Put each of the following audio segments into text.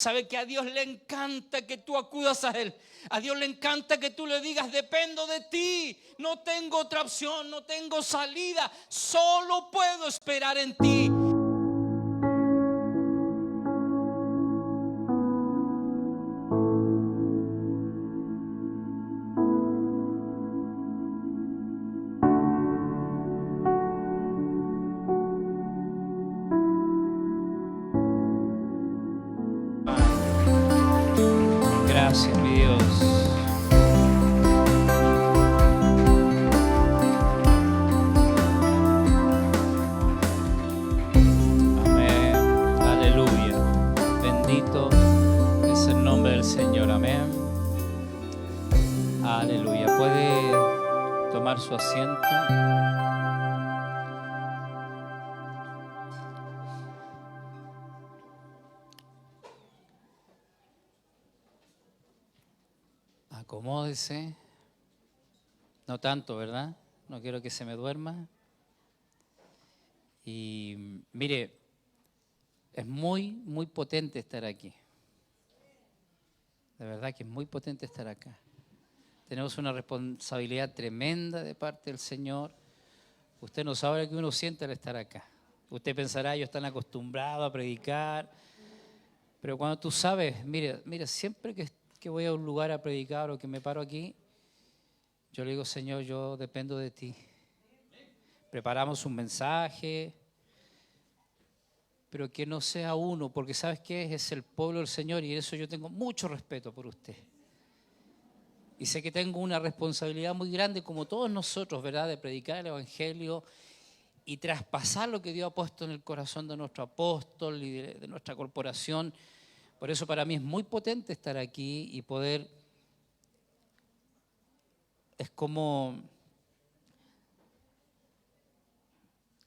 Sabe que a Dios le encanta que tú acudas a Él. A Dios le encanta que tú le digas: dependo de ti, no tengo otra opción, no tengo salida, solo puedo esperar en ti. Gracias, mi Dios. Amén. Aleluya. Bendito es el nombre del Señor. Amén. Aleluya. Puede tomar su asiento. Acomódese. No tanto, ¿verdad? No quiero que se me duerma. Y mire, es muy potente estar aquí. De verdad que es muy potente estar acá. Tenemos una responsabilidad tremenda de parte del Señor. Usted no sabe lo que uno siente al estar acá. Usted pensará: ellos están acostumbrados a predicar. Pero cuando tú sabes, mira, siempre que voy a un lugar a predicar o que me paro aquí, yo le digo: Señor, yo dependo de ti. Preparamos un mensaje, pero que no sea uno, porque ¿sabes qué? Es el pueblo del Señor, y eso yo tengo mucho respeto por usted. Y sé que tengo una responsabilidad muy grande, como todos nosotros, ¿verdad?, de predicar el Evangelio y traspasar lo que Dios ha puesto en el corazón de nuestro apóstol y de nuestra corporación. Por eso para mí es muy potente estar aquí y poder. Es como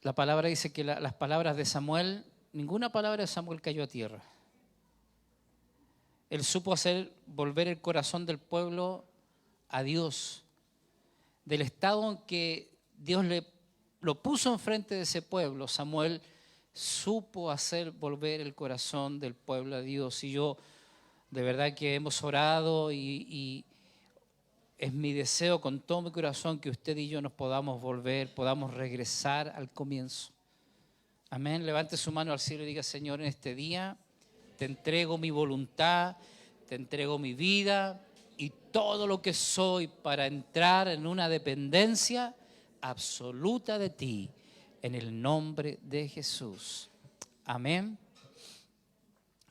la palabra dice que las palabras de Samuel, ninguna palabra de Samuel cayó a tierra. Él supo hacer volver el corazón del pueblo a Dios, del estado en que Dios lo puso enfrente de ese pueblo. Samuel supo hacer volver el corazón del pueblo a Dios. Y yo, de verdad que hemos orado y es mi deseo con todo mi corazón que usted y yo nos podamos volver, podamos regresar al comienzo. Amén. Levante su mano al cielo y diga: Señor, en este día te entrego mi voluntad, te entrego mi vida y todo lo que soy para entrar en una dependencia absoluta de ti, en el nombre de Jesús. Amén.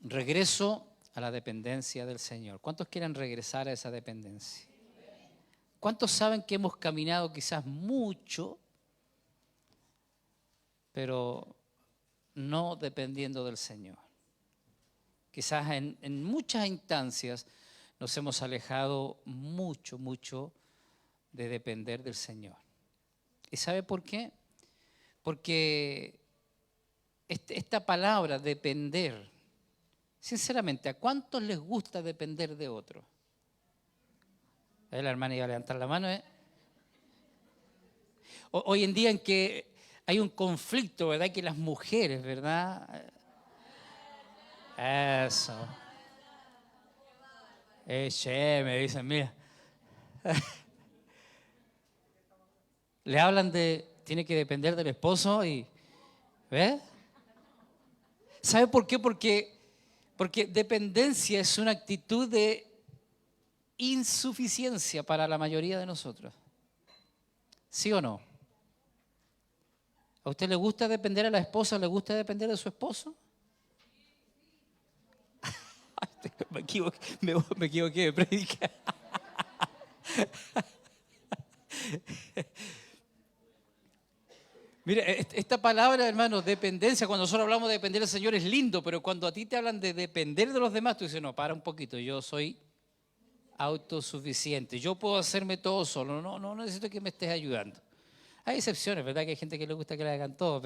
Regreso a la dependencia del Señor. ¿Cuántos quieren regresar a esa dependencia? ¿Cuántos saben que hemos caminado quizás mucho, pero no dependiendo del Señor? Quizás en muchas instancias nos hemos alejado mucho de depender del Señor. ¿Y sabe por qué? Porque esta palabra, depender, sinceramente, ¿a cuántos les gusta depender de otro? La hermana iba a levantar la mano. Hoy en día en que hay un conflicto, ¿verdad? Que las mujeres, ¿verdad? Eso. Me dicen, mira. Le hablan tiene que depender del esposo y, ¿ves? ¿Sabe por qué? Porque dependencia es una actitud de insuficiencia para la mayoría de nosotros. ¿Sí o no? ¿A usted le gusta depender a la esposa? ¿Le gusta depender de su esposo? Me equivoqué de predicar. Mire, esta palabra, hermano, dependencia, cuando nosotros hablamos de depender del Señor es lindo, pero cuando a ti te hablan de depender de los demás, tú dices: no, para un poquito, yo soy autosuficiente, yo puedo hacerme todo solo, no necesito que me estés ayudando. Hay excepciones, ¿verdad? Que hay gente que le gusta que le hagan todo,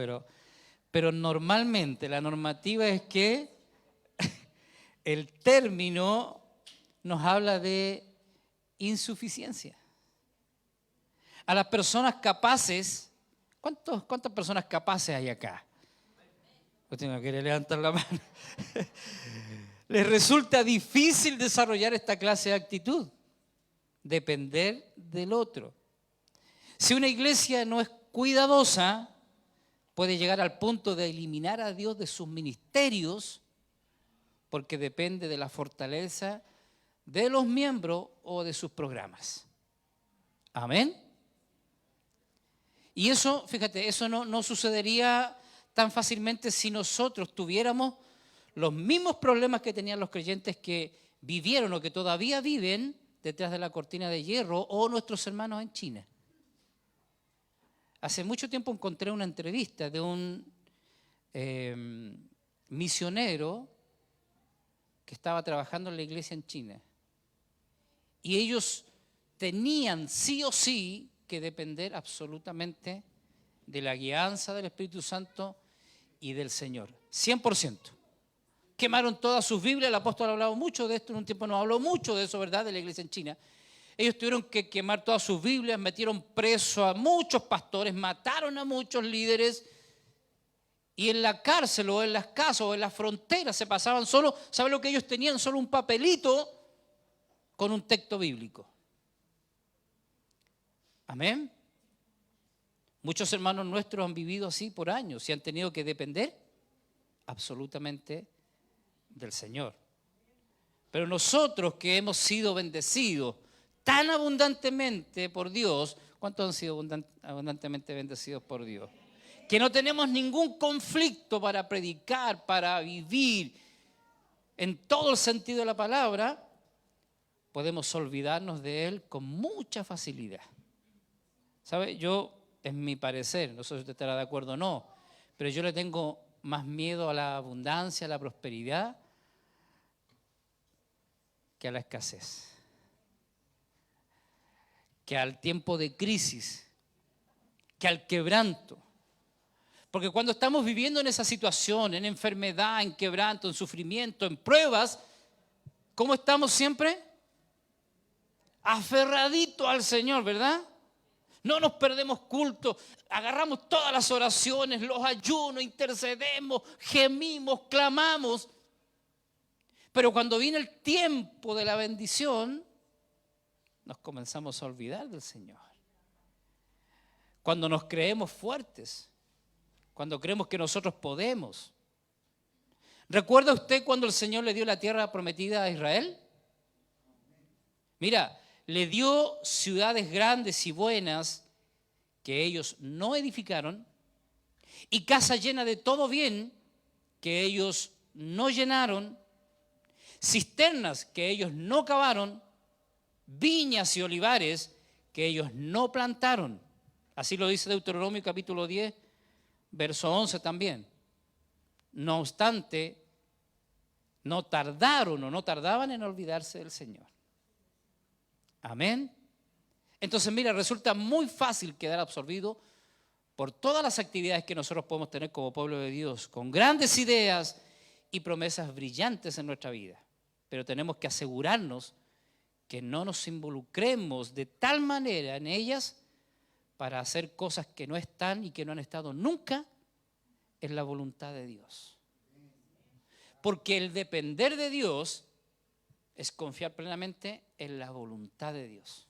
pero normalmente la normativa es que el término nos habla de insuficiencia. A las personas capaces, ¿cuántas personas capaces hay acá? Usted no quiere levantar la mano. les resulta difícil desarrollar esta clase de actitud, depender del otro. Si una iglesia no es cuidadosa, puede llegar al punto de eliminar a Dios de sus ministerios porque depende de la fortaleza de los miembros o de sus programas. Amén. Y eso, fíjate, eso no sucedería tan fácilmente si nosotros tuviéramos los mismos problemas que tenían los creyentes que vivieron o que todavía viven detrás de la cortina de hierro o nuestros hermanos en China. Hace mucho tiempo encontré una entrevista de un misionero que estaba trabajando en la iglesia en China. Y ellos tenían sí o sí que depender absolutamente de la guianza del Espíritu Santo y del Señor. 100%. Quemaron todas sus Biblias, el apóstol ha hablado mucho de esto, en un tiempo nos habló mucho de eso, ¿verdad?, de la iglesia en China. Ellos tuvieron que quemar todas sus Biblias, metieron preso a muchos pastores, mataron a muchos líderes y en la cárcel o en las casas o en las fronteras se pasaban solo, ¿saben lo que ellos tenían? Solo un papelito con un texto bíblico. Amén. Muchos hermanos nuestros han vivido así por años y han tenido que depender absolutamente del Señor. Pero nosotros que hemos sido bendecidos tan abundantemente por Dios, ¿cuántos han sido abundantemente bendecidos por Dios? Que no tenemos ningún conflicto para predicar, para vivir en todo el sentido de la palabra, podemos olvidarnos de Él con mucha facilidad. ¿Sabe? Yo, en mi parecer, no sé si usted estará de acuerdo o no, pero yo le tengo más miedo a la abundancia, a la prosperidad, que a la escasez, que al tiempo de crisis, que al quebranto. Porque cuando estamos viviendo en esa situación, en enfermedad, en quebranto, en sufrimiento, en pruebas, ¿cómo estamos siempre? Aferraditos al Señor, ¿verdad? No nos perdemos culto, agarramos todas las oraciones, los ayunos, intercedemos, gemimos, clamamos. Pero cuando viene el tiempo de la bendición, nos comenzamos a olvidar del Señor. Cuando nos creemos fuertes, cuando creemos que nosotros podemos. ¿Recuerda usted cuando el Señor le dio la tierra prometida a Israel? Mira, le dio ciudades grandes y buenas que ellos no edificaron y casa llena de todo bien que ellos no llenaron, cisternas que ellos no cavaron, viñas y olivares que ellos no plantaron. Así lo dice Deuteronomio capítulo 10, verso 11 también. No obstante, no tardaban en olvidarse del Señor. Amén. Entonces, mira, resulta muy fácil quedar absorbido por todas las actividades que nosotros podemos tener como pueblo de Dios, con grandes ideas y promesas brillantes en nuestra vida. Pero tenemos que asegurarnos que no nos involucremos de tal manera en ellas para hacer cosas que no están y que no han estado nunca en la voluntad de Dios. Porque el depender de Dios es confiar plenamente en la voluntad de Dios.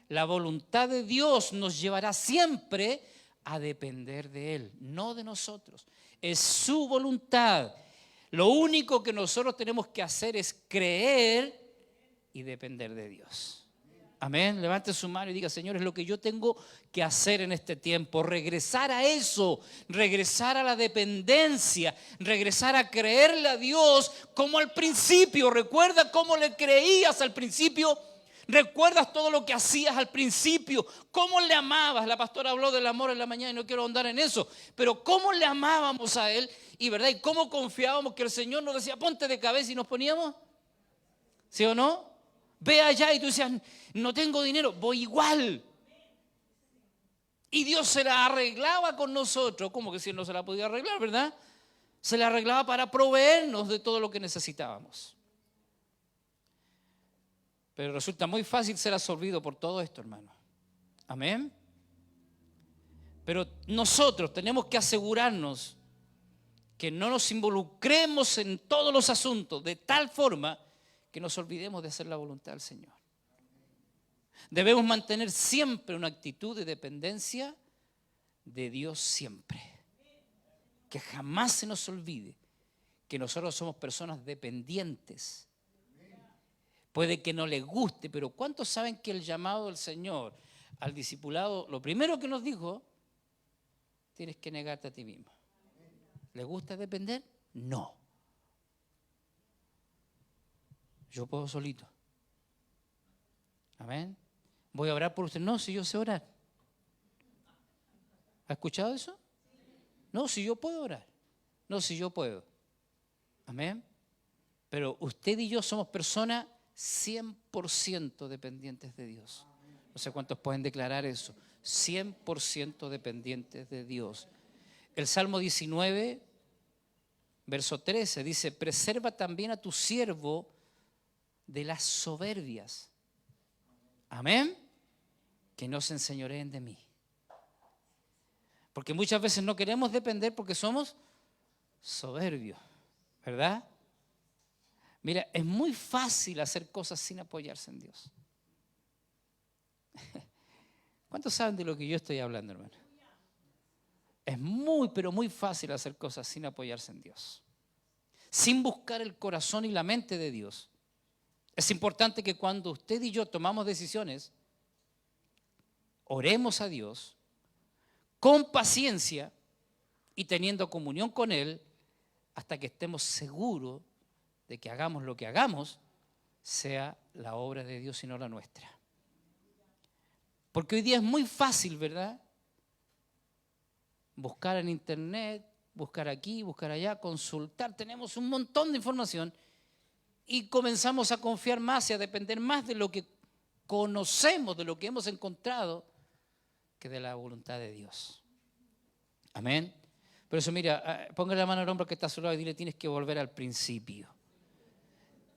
La voluntad de Dios nos llevará siempre a depender de Él, no de nosotros. Es su voluntad. Lo único que nosotros tenemos que hacer es creer y depender de Dios. Amén. Levante su mano y diga: Señor, es lo que yo tengo que hacer en este tiempo. Regresar a eso, regresar a la dependencia, regresar a creerle a Dios como al principio. ¿Recuerda cómo le creías al principio? ¿Recuerdas todo lo que hacías al principio? ¿Cómo le amabas? La pastora habló del amor en la mañana y no quiero ahondar en eso. Pero ¿cómo le amábamos a Él? Y verdad, y cómo confiábamos que el Señor nos decía: ponte de cabeza, y nos poníamos. ¿Sí o no? Ve allá y tú decías: no tengo dinero, voy igual. Y Dios se la arreglaba con nosotros. ¿Cómo que si Él no se la podía arreglar, verdad? Se la arreglaba para proveernos de todo lo que necesitábamos. Pero resulta muy fácil ser absorbido por todo esto, hermano. Amén. Pero nosotros tenemos que asegurarnos que no nos involucremos en todos los asuntos de tal forma que nos olvidemos de hacer la voluntad del Señor. Debemos mantener siempre una actitud de dependencia de Dios siempre. Que jamás se nos olvide que nosotros somos personas dependientes. Puede que no les guste, pero ¿cuántos saben que el llamado del Señor al discipulado, lo primero que nos dijo, tienes que negarte a ti mismo? ¿Les gusta depender? No. Yo puedo solito. Amén. ¿Voy a orar por usted? No, si yo sé orar. ¿Ha escuchado eso? No, si yo puedo orar. No, si yo puedo. Amén. Pero usted y yo somos personas 100% dependientes de Dios. No sé cuántos pueden declarar eso. 100% dependientes de Dios. El Salmo 19, verso 13 dice: preserva también a tu siervo de las soberbias. Amén. Que no se enseñoreen de mí. Porque muchas veces no queremos depender porque somos soberbios, ¿verdad? Mira, es muy fácil hacer cosas sin apoyarse en Dios. ¿Cuántos saben de lo que yo estoy hablando, hermano? Es muy, pero muy fácil hacer cosas sin apoyarse en Dios. Sin buscar el corazón y la mente de Dios. Es importante que cuando usted y yo tomamos decisiones, oremos a Dios con paciencia y teniendo comunión con Él hasta que estemos seguros de que hagamos lo que hagamos sea la obra de Dios y no la nuestra. Porque hoy día es muy fácil, ¿verdad? Buscar en internet, buscar aquí, buscar allá, consultar. Tenemos un montón de información y comenzamos a confiar más y a depender más de lo que conocemos, de lo que hemos encontrado, que de la voluntad de Dios. Amén. Por eso, mira, ponga la mano al hombro que está a su lado y dile: tienes que volver al principio.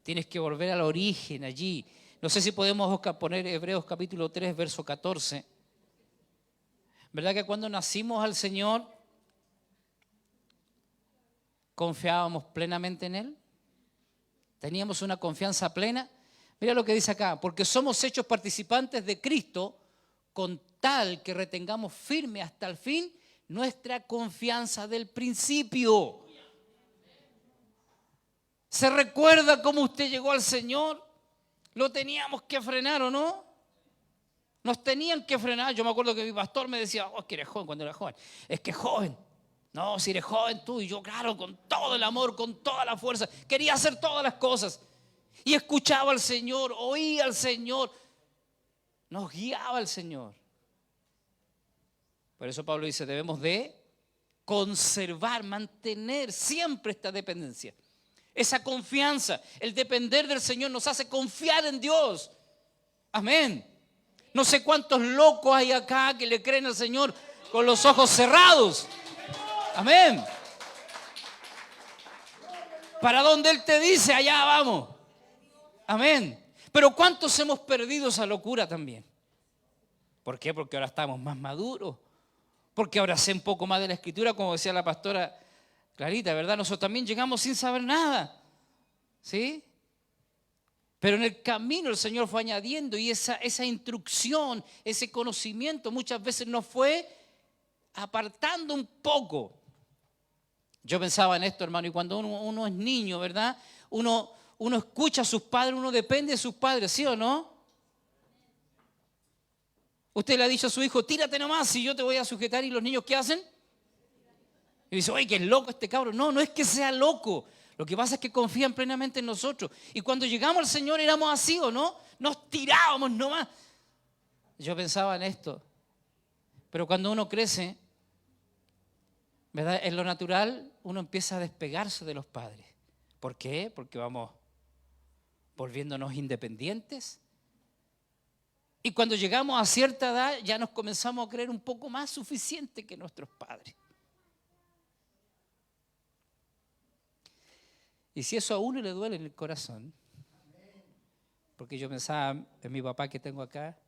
Tienes que volver al origen allí. No sé si podemos poner Hebreos capítulo 3, verso 14. ¿Verdad que cuando nacimos al Señor confiábamos plenamente en Él? Teníamos una confianza plena. Mira lo que dice acá: porque somos hechos participantes de Cristo, con tal que retengamos firme hasta el fin nuestra confianza del principio. ¿Se recuerda cómo usted llegó al Señor? ¿Lo teníamos que frenar o no? Nos tenían que frenar. Yo me acuerdo que mi pastor me decía: oh, es que eres joven, cuando era joven. Es que joven. No, si eres joven tú. Y yo, claro, con todo el amor, con toda la fuerza. Quería hacer todas las cosas. Y escuchaba al Señor, oía al Señor. Nos guiaba el Señor. Por eso Pablo dice: debemos de conservar, mantener siempre esta dependencia. Esa confianza, el depender del Señor nos hace confiar en Dios. Amén. No sé cuántos locos hay acá que le creen al Señor con los ojos cerrados. Amén. Para donde Él te dice, allá vamos. Amén. Pero ¿cuántos hemos perdido esa locura también? ¿Por qué? Porque ahora estamos más maduros. Porque ahora sé un poco más de la Escritura, como decía la pastora Clarita, ¿verdad? Nosotros también llegamos sin saber nada. ¿Sí? Pero en el camino el Señor fue añadiendo, y esa instrucción, ese conocimiento muchas veces nos fue apartando un poco. Yo pensaba en esto, hermano, y cuando uno es niño, ¿verdad? Uno escucha a sus padres, uno depende de sus padres, ¿sí o no? Usted le ha dicho a su hijo: tírate nomás y yo te voy a sujetar, y los niños, ¿qué hacen? Y dice: oye, que es loco este cabro. No, no es que sea loco. Lo que pasa es que confían plenamente en nosotros. Y cuando llegamos al Señor éramos así, ¿o no? Nos tirábamos nomás. Yo pensaba en esto. Pero cuando uno crece, ¿verdad? En lo natural uno empieza a despegarse de los padres. ¿Por qué? Porque vamos volviéndonos independientes. Y cuando llegamos a cierta edad ya nos comenzamos a creer un poco más suficientes que nuestros padres. Y si eso a uno le duele en el corazón, porque yo pensaba en mi papá que tengo acá,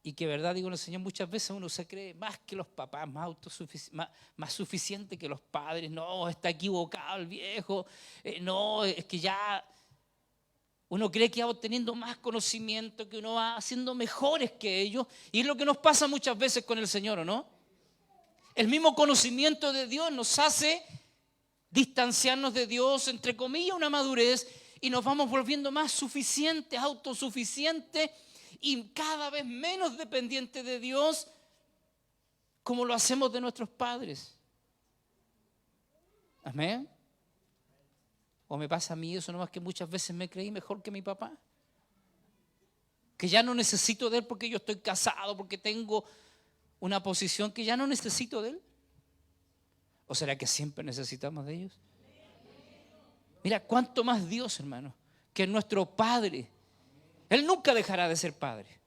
Y que verdad, digo el Señor, muchas veces uno se cree más que los papás, más suficiente que los padres. No, está equivocado el viejo. No, es que ya uno cree que va obteniendo más conocimiento, que uno va siendo mejores que ellos. Y es lo que nos pasa muchas veces con el Señor, ¿o no? El mismo conocimiento de Dios nos hace distanciarnos de Dios, entre comillas, una madurez, y nos vamos volviendo más suficientes, autosuficientes y cada vez menos dependientes de Dios, como lo hacemos de nuestros padres. ¿Amén? ¿O me pasa a mí eso nomás, que muchas veces me creí mejor que mi papá? Que ya no necesito de él porque yo estoy casado, porque tengo una posición que ya no necesito de él. ¿O será que siempre necesitamos de ellos? Mira, cuánto más Dios, hermano, que es nuestro Padre. Él nunca dejará de ser Padre.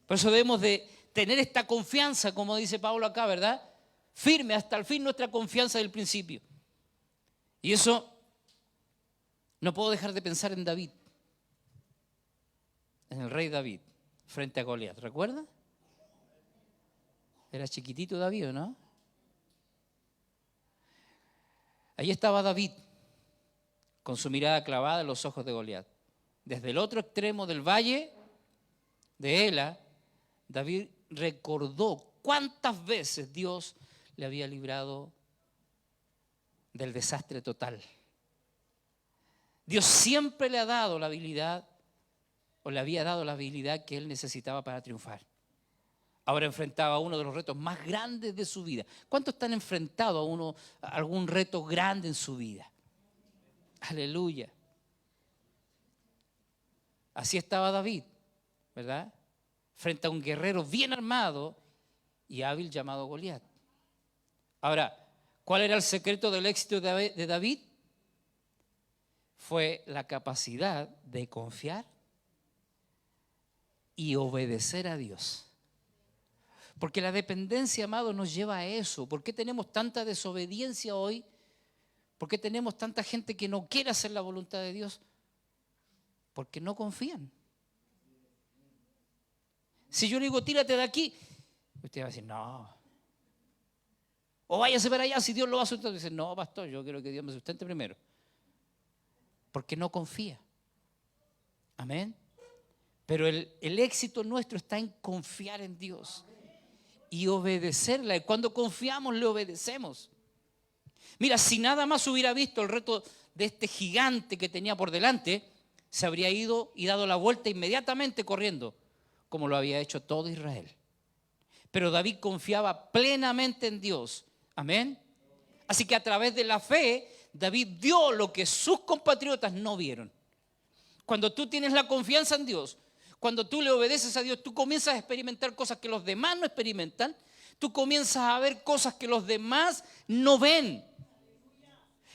Por eso debemos de tener esta confianza, como dice Pablo acá, ¿verdad? Firme hasta el fin nuestra confianza del principio. Y eso, no puedo dejar de pensar en David, en el rey David, frente a Goliat. ¿Recuerda? Era chiquitito David, ¿no? Allí estaba David, con su mirada clavada en los ojos de Goliat. Desde el otro extremo del valle de Ela, David recordó cuántas veces Dios le había librado del desastre total. Dios siempre le ha dado la habilidad, o le había dado la habilidad que él necesitaba para triunfar. Ahora enfrentaba uno de los retos más grandes de su vida. ¿Cuántos están enfrentados a algún reto grande en su vida? Aleluya. Así estaba David, ¿verdad? Frente a un guerrero bien armado y hábil llamado Goliat. Ahora, ¿cuál era el secreto del éxito de David? Fue la capacidad de confiar y obedecer a Dios. Porque la dependencia, amado, nos lleva a eso. ¿Por qué tenemos tanta desobediencia hoy? ¿Por qué tenemos tanta gente que no quiere hacer la voluntad de Dios? Porque no confían. Si yo le digo, tírate de aquí, usted va a decir, no. O váyase para allá, si Dios lo va a sustentar. Dice, no, pastor, yo quiero que Dios me sustente primero. Porque no confía. Amén. Pero el éxito nuestro está en confiar en Dios y obedecerla. Y cuando confiamos, le obedecemos. Mira, si nada más hubiera visto el reto de este gigante que tenía por delante, se habría ido y dado la vuelta inmediatamente corriendo, como lo había hecho todo Israel. Pero David confiaba plenamente en Dios. Amén. Así que a través de la fe, David vio lo que sus compatriotas no vieron. Cuando tú tienes la confianza en Dios, cuando tú le obedeces a Dios, tú comienzas a experimentar cosas que los demás no experimentan. Tú comienzas a ver cosas que los demás no ven.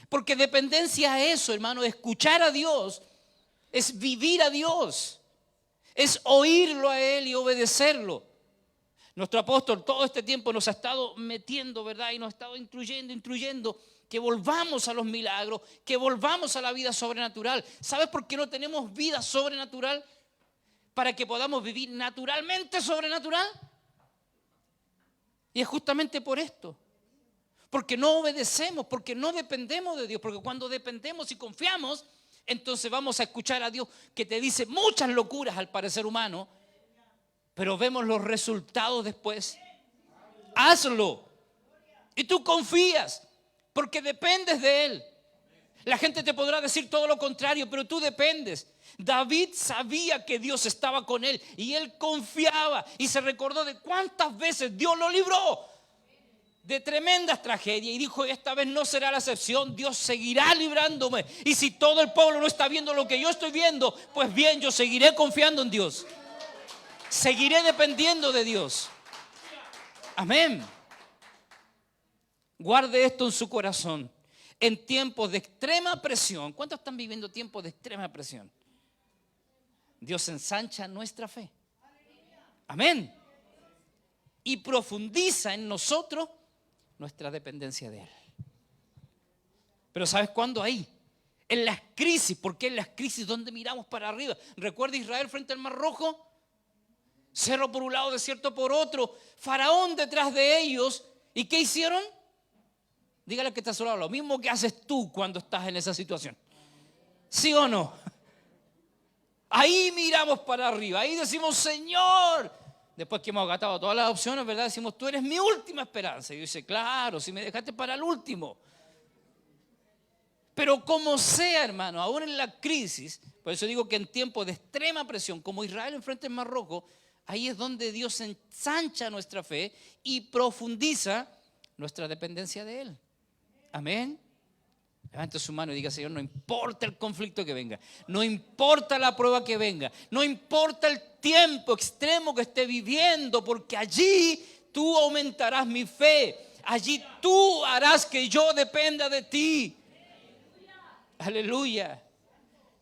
Porque dependencia es eso, hermano, escuchar a Dios, es vivir a Dios, es oírlo a Él y obedecerlo. Nuestro apóstol todo este tiempo nos ha estado metiendo, ¿verdad? Y nos ha estado instruyendo que volvamos a los milagros, que volvamos a la vida sobrenatural. ¿Sabes por qué no tenemos vida sobrenatural? Para que podamos vivir naturalmente sobrenatural. Y es justamente por esto. Porque no obedecemos, porque no dependemos de Dios. Porque cuando dependemos y confiamos, entonces vamos a escuchar a Dios que te dice muchas locuras al parecer humano, pero vemos los resultados después. Hazlo. Y tú confías, porque dependes de Él. La gente te podrá decir todo lo contrario, pero tú dependes. David sabía que Dios estaba con él y él confiaba y se recordó de cuántas veces Dios lo libró de tremendas tragedias y dijo, esta vez no será la excepción, Dios seguirá librándome. Y si todo el pueblo no está viendo lo que yo estoy viendo, pues bien, yo seguiré confiando en Dios. Seguiré dependiendo de Dios. Amén. Guarde esto en su corazón. En tiempos de extrema presión, ¿cuántos están viviendo tiempos de extrema presión? Dios ensancha nuestra fe. Amén. Y profundiza en nosotros nuestra dependencia de Él. Pero ¿sabes cuándo? Ahí, en las crisis. ¿Por qué en las crisis donde miramos para arriba? ¿Recuerda Israel frente al Mar Rojo? Cerro por un lado, desierto por otro. Faraón detrás de ellos. ¿Y qué hicieron? Dígale que está a su lado, lo mismo que haces tú cuando estás en esa situación. ¿Sí o no? Ahí miramos para arriba, ahí decimos, Señor. Después que hemos agotado todas las opciones, ¿verdad? Decimos, tú eres mi última esperanza. Y dice, claro, si me dejaste para el último. Pero como sea, hermano, aún en la crisis, por eso digo que en tiempos de extrema presión, como Israel enfrente al Mar Rojo, ahí es donde Dios ensancha nuestra fe y profundiza nuestra dependencia de Él. Amén. Levante su mano y diga, Señor, no importa el conflicto que venga, no importa la prueba que venga, no importa el tiempo extremo que esté viviendo, porque allí tú aumentarás mi fe, allí tú harás que yo dependa de ti. Aleluya.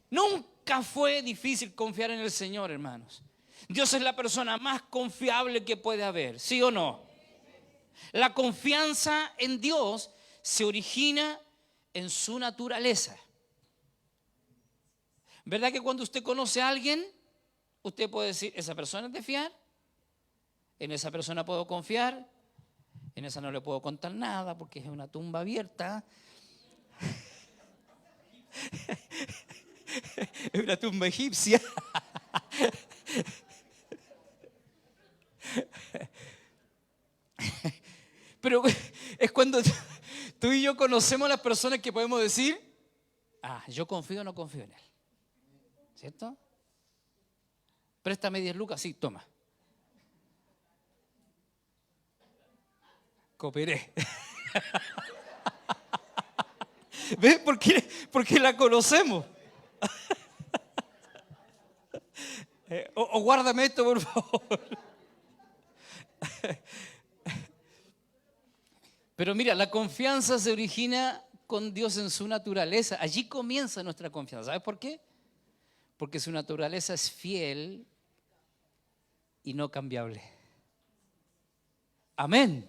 Nunca fue difícil confiar en el Señor, hermanos. Dios es la persona más confiable que puede haber, ¿sí o no? La confianza en Dios se origina en su naturaleza. ¿Verdad que cuando usted conoce a alguien, usted puede decir, esa persona es de fiar? En esa persona puedo confiar, en esa no le puedo contar nada porque es una tumba abierta. Es una tumba egipcia. Pero es cuando tú y yo conocemos a las personas que podemos decir, yo confío o no confío en él. ¿Cierto? Préstame 10 lucas, sí, toma. Cooperé. ¿Ves? Porque la conocemos. O guárdame esto, por favor. Pero mira, la confianza se origina con Dios en su naturaleza. Allí comienza nuestra confianza. ¿Sabes por qué? Porque su naturaleza es fiel y no cambiable. Amén.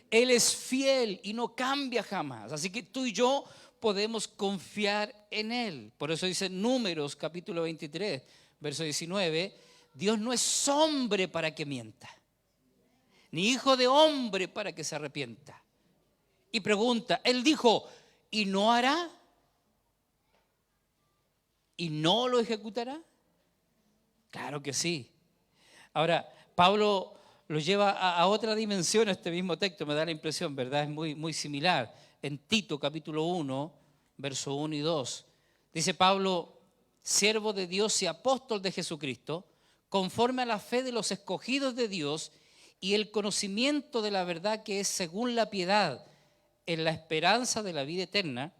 Él es fiel y no cambia jamás. Así que tú y yo podemos confiar en Él. Por eso dice Números capítulo 23, verso 19. Dios no es hombre para que mienta, ni hijo de hombre para que se arrepienta. Y pregunta, Él dijo, ¿y no hará? ¿Y no lo ejecutará? Claro que sí. Ahora, Pablo lo lleva a otra dimensión este mismo texto, me da la impresión, ¿verdad? Es muy similar. En Tito capítulo 1, verso 1 y 2, dice Pablo, siervo de Dios y apóstol de Jesucristo, conforme a la fe de los escogidos de Dios y el conocimiento de la verdad que es según la piedad, en la esperanza de la vida eterna,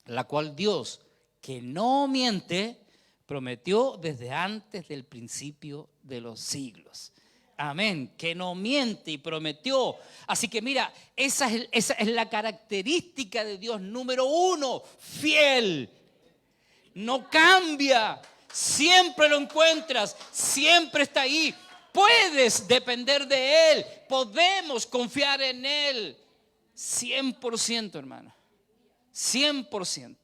la cual Dios, que no miente, prometió desde antes del principio de los siglos. Amén, que no miente y prometió. Así que mira, esa es la característica de Dios número uno, fiel. No cambia, siempre lo encuentras, siempre está ahí. Puedes depender de Él, podemos confiar en Él. 100%, hermano, 100%.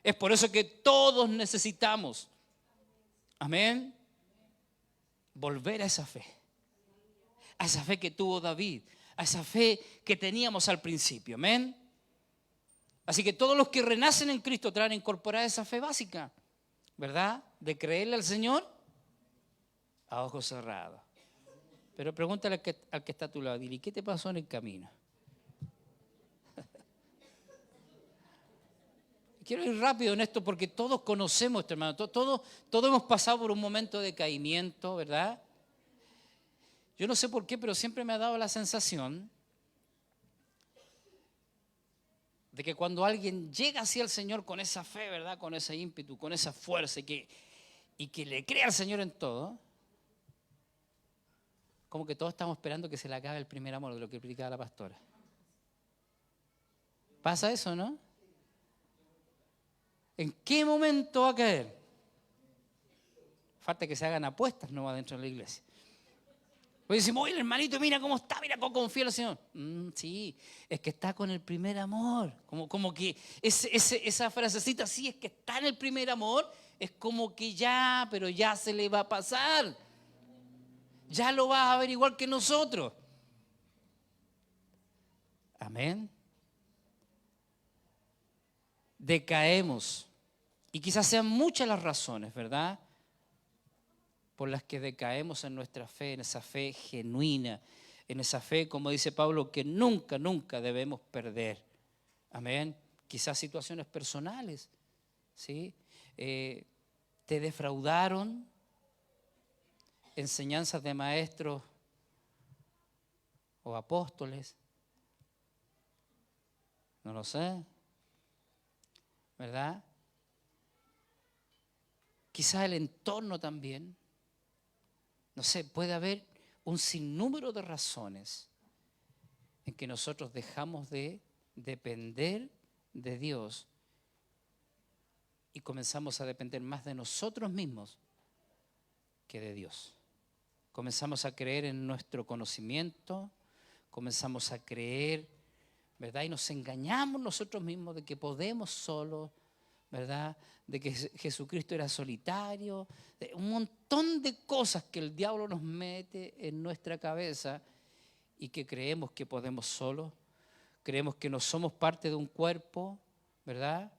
Es por eso que todos necesitamos, amén, volver a esa fe que tuvo David, a esa fe que teníamos al principio, amén. Así que todos los que renacen en Cristo traen incorporada esa fe básica, ¿verdad? De creerle al Señor a ojos cerrados. Pero pregúntale al que está a tu lado, dile, ¿qué te pasó en el camino? Quiero ir rápido en esto porque todos conocemos esto, hermano. Todos hemos pasado por un momento de caimiento, ¿verdad? Yo no sé por qué, pero siempre me ha dado la sensación de que cuando alguien llega hacia el Señor con esa fe, ¿verdad? Con ese ímpetu, con esa fuerza y que le cree al Señor en todo, como que todos estamos esperando que se le acabe el primer amor, de lo que explicaba la pastora. ¿Pasa eso, no? ¿En qué momento va a caer? Falta que se hagan apuestas no dentro de la iglesia. Pues decimos, oye, hermanito, mira cómo está, mira cómo confía al Señor. Sí, es que está con el primer amor. Como que esa frasecita, sí, es que está en el primer amor, es como que ya, pero ya se le va a pasar. Ya lo vas a ver igual que nosotros. Amén. Decaemos. Y quizás sean muchas las razones, ¿verdad?, por las que decaemos en nuestra fe, en esa fe genuina, en esa fe, como dice Pablo, que nunca, nunca debemos perder. Amén. Quizás situaciones personales, ¿sí? Te defraudaron, enseñanzas de maestros o apóstoles, no lo sé, ¿verdad? Quizás el entorno también. No sé, puede haber un sinnúmero de razones en que nosotros dejamos de depender de Dios y comenzamos a depender más de nosotros mismos que de Dios. Comenzamos a creer en nuestro conocimiento, comenzamos a creer, ¿verdad? Y nos engañamos nosotros mismos de que podemos solos, ¿verdad? De que Jesucristo era solitario, de un montón de cosas que el diablo nos mete en nuestra cabeza y que creemos que podemos solos, creemos que no somos parte de un cuerpo, ¿verdad?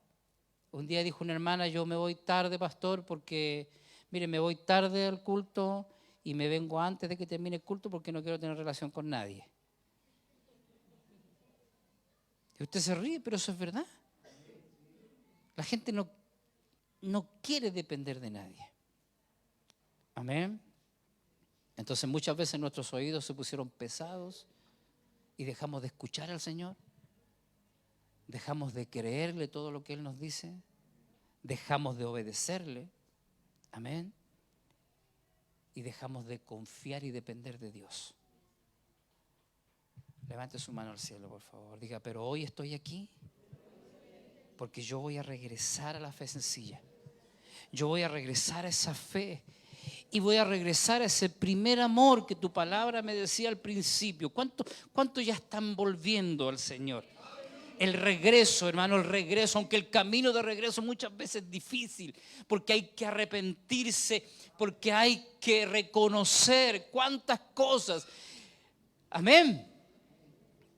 Un día dijo una hermana, yo me voy tarde, pastor, porque, mire, me voy tarde al culto y me vengo antes de que termine el culto porque no quiero tener relación con nadie. Y usted se ríe, pero eso es verdad. La gente no quiere depender de nadie. Amén. Entonces muchas veces nuestros oídos se pusieron pesados y dejamos de escuchar al Señor. Dejamos de creerle todo lo que Él nos dice. Dejamos de obedecerle. Amén. Y dejamos de confiar y depender de Dios. Levante su mano al cielo, por favor. Diga, pero hoy estoy aquí porque yo voy a regresar a la fe sencilla. Yo voy a regresar a esa fe y voy a regresar a ese primer amor que tu palabra me decía al principio. ¿Cuánto ya están volviendo al Señor? El regreso, hermano, el regreso, aunque el camino de regreso muchas veces es difícil, porque hay que arrepentirse, porque hay que reconocer cuántas cosas. Amén.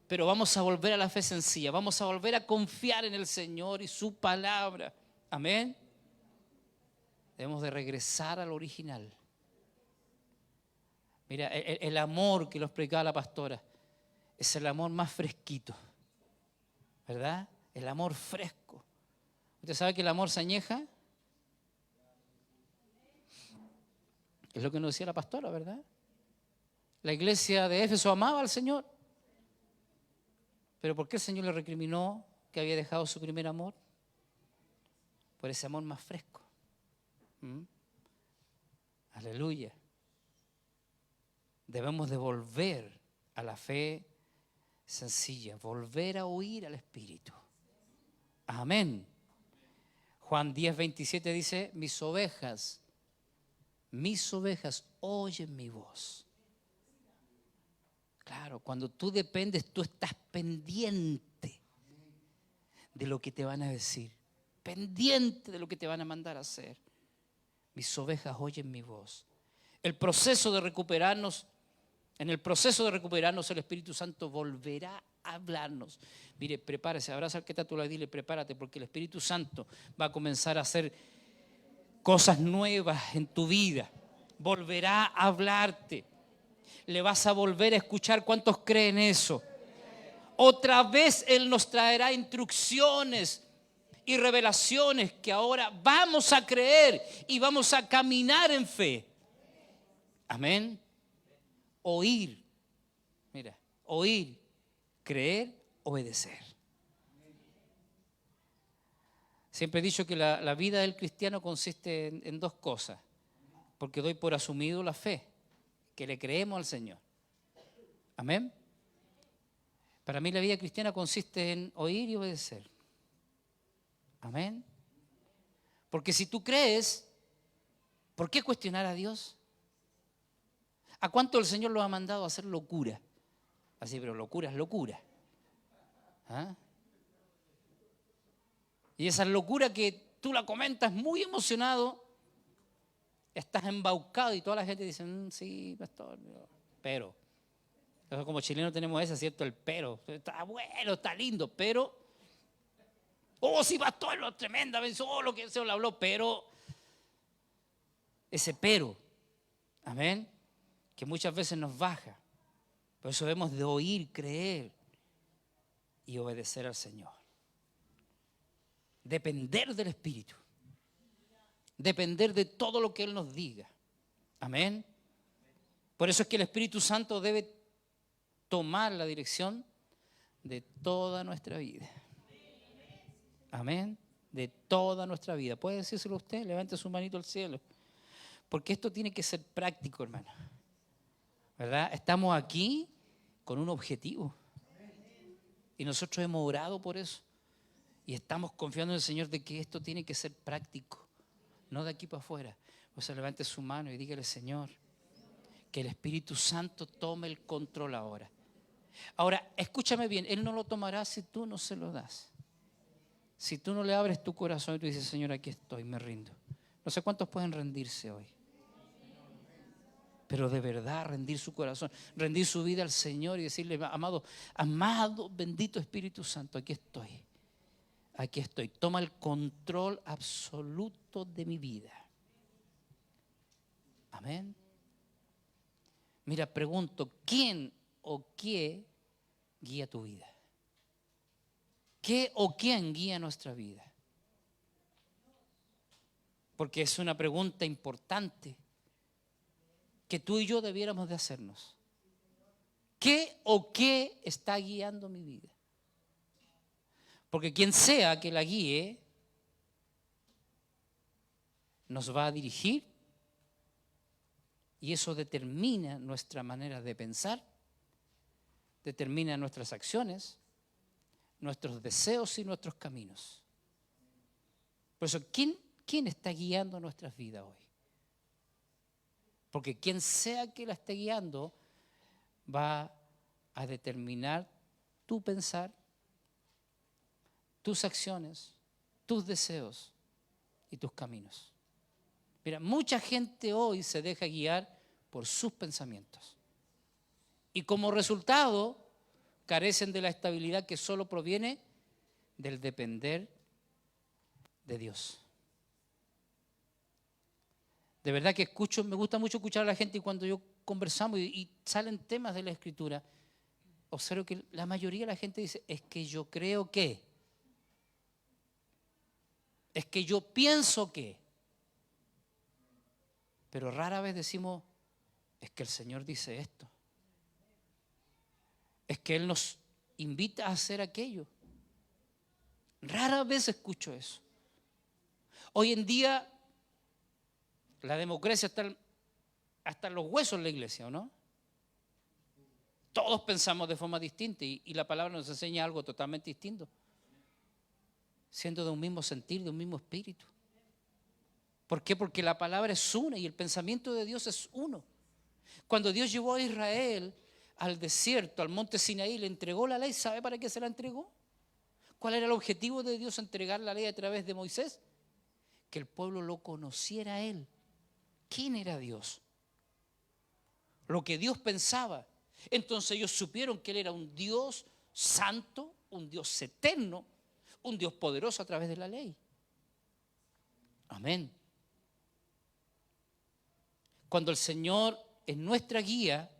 Pero vamos a volver a la fe sencilla, vamos a volver a confiar en el Señor y su palabra. Amén. Debemos de regresar al original. Mira, el amor que nos predicaba la pastora es el amor más fresquito, ¿verdad? El amor fresco. ¿Usted sabe que el amor se añeja? Es lo que nos decía la pastora, ¿verdad? La iglesia de Éfeso amaba al Señor. ¿Pero por qué el Señor le recriminó que había dejado su primer amor? Por ese amor más fresco. Aleluya. Debemos de volver a la fe sencilla, volver a oír al Espíritu. Amén. Juan 10:27 dice, mis ovejas oyen mi voz. Claro, cuando tú dependes, tú estás pendiente de lo que te van a decir, pendiente de lo que te van a mandar a hacer. Mis ovejas oyen mi voz. En el proceso de recuperarnos, el Espíritu Santo volverá a hablarnos. Mire, prepárese, abraza al que está a tu lado y dile, prepárate, porque el Espíritu Santo va a comenzar a hacer cosas nuevas en tu vida. Volverá a hablarte. Le vas a volver a escuchar. ¿Cuántos creen eso? Otra vez Él nos traerá instrucciones y revelaciones que ahora vamos a creer y vamos a caminar en fe. Amén. Oír, mira, oír, creer, obedecer. Siempre he dicho que la vida del cristiano consiste en dos cosas, porque doy por asumido la fe, que le creemos al Señor. Amén. Para mí la vida cristiana consiste en oír y obedecer. Amén. Porque si tú crees, ¿por qué cuestionar a Dios? ¿A cuánto el Señor lo ha mandado a hacer locura? Así, pero locura es locura. ¿Ah? Y esa locura que tú la comentas muy emocionado, estás embaucado y toda la gente dice, sí, pastor, pero. Entonces, como chilenos tenemos ese, ¿cierto? El pero. Está bueno, está lindo, pero. Oh, sí, pastor, lo tremenda, oh, lo que el Señor le habló, pero. Ese pero. Amén. Que muchas veces nos baja. Por eso debemos de oír, creer y obedecer al Señor. Depender del Espíritu. Depender de todo lo que Él nos diga. Amén. Por eso es que el Espíritu Santo debe tomar la dirección de toda nuestra vida. Amén. De toda nuestra vida. ¿Puede decírselo usted? Levante su manito al cielo. Porque esto tiene que ser práctico, hermano. ¿Verdad? Estamos aquí con un objetivo. Y nosotros hemos orado por eso. Y estamos confiando en el Señor de que esto tiene que ser práctico. No de aquí para afuera. O sea, levante su mano y dígale, Señor, que el Espíritu Santo tome el control ahora. Ahora, escúchame bien, Él no lo tomará si tú no se lo das. Si tú no le abres tu corazón y tú dices, Señor, aquí estoy, me rindo. No sé cuántos pueden rendirse hoy. Pero de verdad rendir su corazón, rendir su vida al Señor y decirle, amado, bendito Espíritu Santo, aquí estoy. Aquí estoy. Toma el control absoluto de mi vida. Amén. Mira, pregunto, ¿quién o qué guía tu vida? ¿Qué o quién guía nuestra vida? Porque es una pregunta importante que tú y yo debiéramos de hacernos. ¿Qué o qué está guiando mi vida? Porque quien sea que la guíe, nos va a dirigir y eso determina nuestra manera de pensar, determina nuestras acciones, nuestros deseos y nuestros caminos. Por eso, ¿quién está guiando nuestras vidas hoy? Porque quien sea que la esté guiando va a determinar tu pensar, tus acciones, tus deseos y tus caminos. Mira, mucha gente hoy se deja guiar por sus pensamientos. Y como resultado, carecen de la estabilidad que solo proviene del depender de Dios. De verdad que me gusta mucho escuchar a la gente y cuando yo conversamos y salen temas de la Escritura, observo que la mayoría de la gente dice, es que yo creo que, es que yo pienso que, pero rara vez decimos, es que el Señor dice esto, es que Él nos invita a hacer aquello. Rara vez escucho eso. Hoy en día la democracia está hasta en los huesos en la iglesia, ¿o no? Todos pensamos de forma distinta y la palabra nos enseña algo totalmente distinto. Siendo de un mismo sentir, de un mismo espíritu. ¿Por qué? Porque la palabra es una y el pensamiento de Dios es uno. Cuando Dios llevó a Israel al desierto, al monte Sinaí, le entregó la ley, ¿sabe para qué se la entregó? ¿Cuál era el objetivo de Dios entregar la ley a través de Moisés? Que el pueblo lo conociera a Él. ¿Quién era Dios? Lo que Dios pensaba. Entonces ellos supieron que Él era un Dios santo, un Dios eterno, un Dios poderoso a través de la ley. Amén. Cuando el Señor es nuestra guía,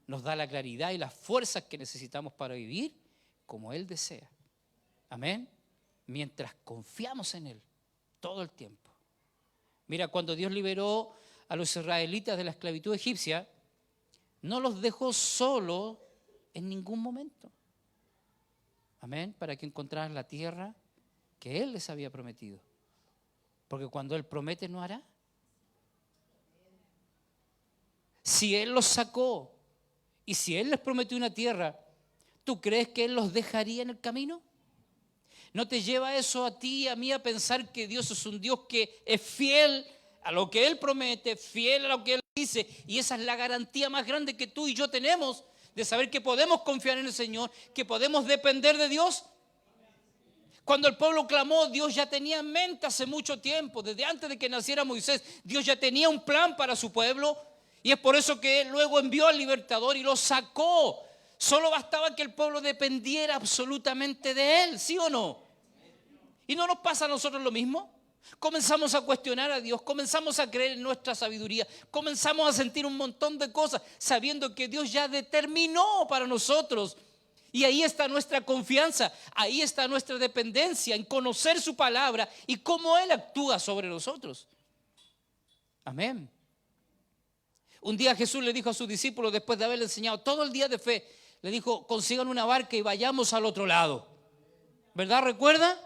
nos da la claridad y las fuerzas que necesitamos para vivir como Él desea. Amén. Mientras confiamos en Él todo el tiempo. Mira, cuando Dios liberó a los israelitas de la esclavitud egipcia, no los dejó solos en ningún momento. Amén. Para que encontraran la tierra que Él les había prometido. Porque cuando Él promete, no hará. Si Él los sacó y si Él les prometió una tierra, ¿tú crees que Él los dejaría en el camino? ¿No te lleva eso a ti y a mí a pensar que Dios es un Dios que es fiel a lo que Él promete, fiel a lo que Él dice? Y esa es la garantía más grande que tú y yo tenemos de saber que podemos confiar en el Señor, que podemos depender de Dios. Cuando el pueblo clamó, Dios ya tenía en mente hace mucho tiempo, desde antes de que naciera Moisés, Dios ya tenía un plan para su pueblo. Y es por eso que Él luego envió al libertador y lo sacó. Solo bastaba que el pueblo dependiera absolutamente de Él, ¿sí o no? ¿Y no nos pasa a nosotros lo mismo? Comenzamos a cuestionar a Dios, comenzamos a creer en nuestra sabiduría, comenzamos a sentir un montón de cosas, sabiendo que Dios ya determinó para nosotros. Y ahí está nuestra confianza, ahí está nuestra dependencia en conocer su palabra y cómo Él actúa sobre nosotros. Amén. Un día Jesús le dijo a sus discípulos, después de haberle enseñado todo el día de fe, le dijo: consigan una barca y vayamos al otro lado. ¿Verdad? ¿Recuerda?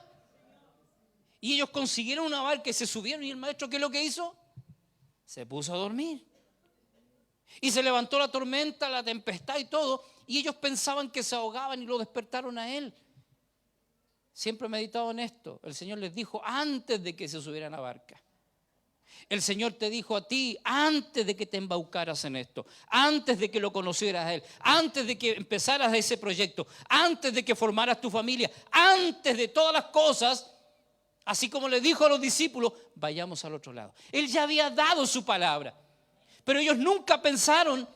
Y ellos consiguieron una barca y se subieron. ¿Y el maestro qué es lo que hizo? Se puso a dormir. Y se levantó la tormenta, la tempestad y todo. Y ellos pensaban que se ahogaban y lo despertaron a Él. Siempre he meditado en esto. El Señor les dijo antes de que se subieran a la barca. El Señor te dijo a ti antes de que te embaucaras en esto, antes de que lo conocieras a Él, antes de que empezaras ese proyecto, antes de que formaras tu familia, antes de todas las cosas. Así como le dijo a los discípulos, vayamos al otro lado. Él ya había dado su palabra, pero ellos nunca pensaron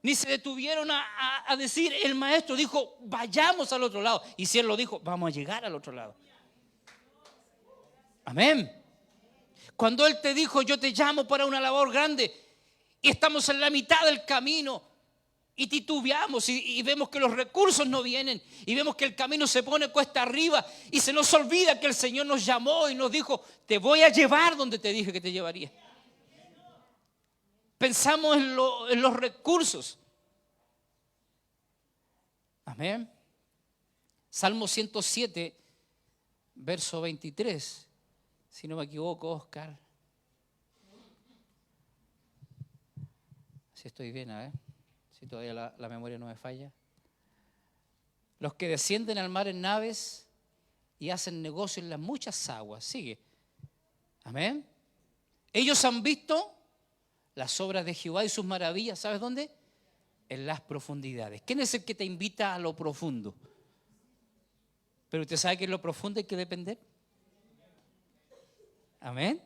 ni se detuvieron a decir, el maestro dijo, vayamos al otro lado. Y si Él lo dijo, vamos a llegar al otro lado. Amén. Cuando Él te dijo, yo te llamo para una labor grande, y estamos en la mitad del camino, y titubeamos y vemos que los recursos no vienen y vemos que el camino se pone cuesta arriba y se nos olvida que el Señor nos llamó y nos dijo, te voy a llevar donde te dije que te llevaría. Pensamos en los recursos. Amén. Salmo 107, verso 23. Si no me equivoco, Oscar. Si estoy bien, a ver. Si todavía la memoria no me falla. Los que descienden al mar en naves y hacen negocio en las muchas aguas. Sigue. Amén. Ellos han visto las obras de Jehová y sus maravillas. ¿Sabes dónde? En las profundidades. ¿Quién es el que te invita a lo profundo? Pero usted sabe que en lo profundo hay que depender. Amén.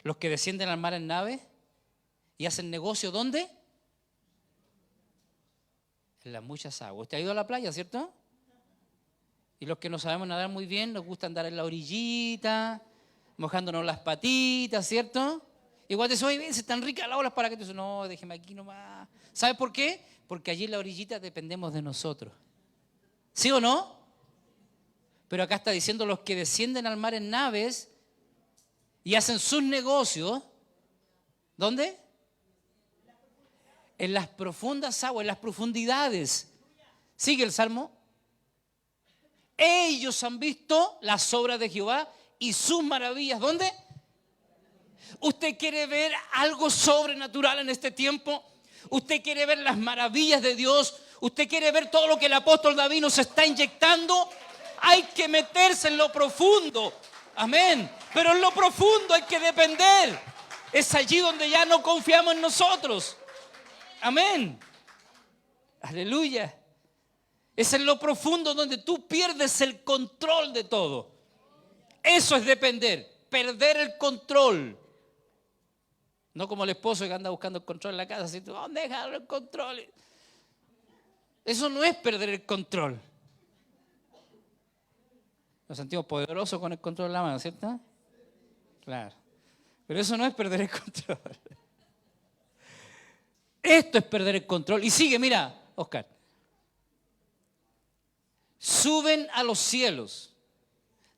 Los que descienden al mar en naves y hacen negocio, ¿dónde? En las muchas aguas. Usted ha ido a la playa, ¿cierto? Y los que no sabemos nadar muy bien, nos gusta andar en la orillita, mojándonos las patitas, ¿cierto? Igual te dice, oye, se están ricas las olas para que tú dices, no, déjeme aquí nomás. ¿Sabes por qué? Porque allí en la orillita dependemos de nosotros. ¿Sí o no? Pero acá está diciendo los que descienden al mar en naves y hacen sus negocios. ¿Dónde? En las profundas aguas, en las profundidades. Sigue el Salmo. Ellos han visto las obras de Jehová y sus maravillas. ¿Dónde? ¿Usted quiere ver algo sobrenatural en este tiempo? ¿Usted quiere ver las maravillas de Dios? ¿Usted quiere ver todo lo que el apóstol David nos está inyectando? Hay que meterse en lo profundo. Amén. Pero en lo profundo hay que depender. Es allí donde ya no confiamos en nosotros. Amén. Aleluya. Es en lo profundo donde tú pierdes el control de todo. Eso es depender. Perder el control. No como el esposo que anda buscando el control en la casa. Así, ¿dónde dejar el control? Eso no es perder el control. Nos sentimos poderosos con el control en la mano, ¿cierto? Claro. Pero eso no es perder el control. Esto es perder el control. Y sigue, mira, Oscar. Suben a los cielos,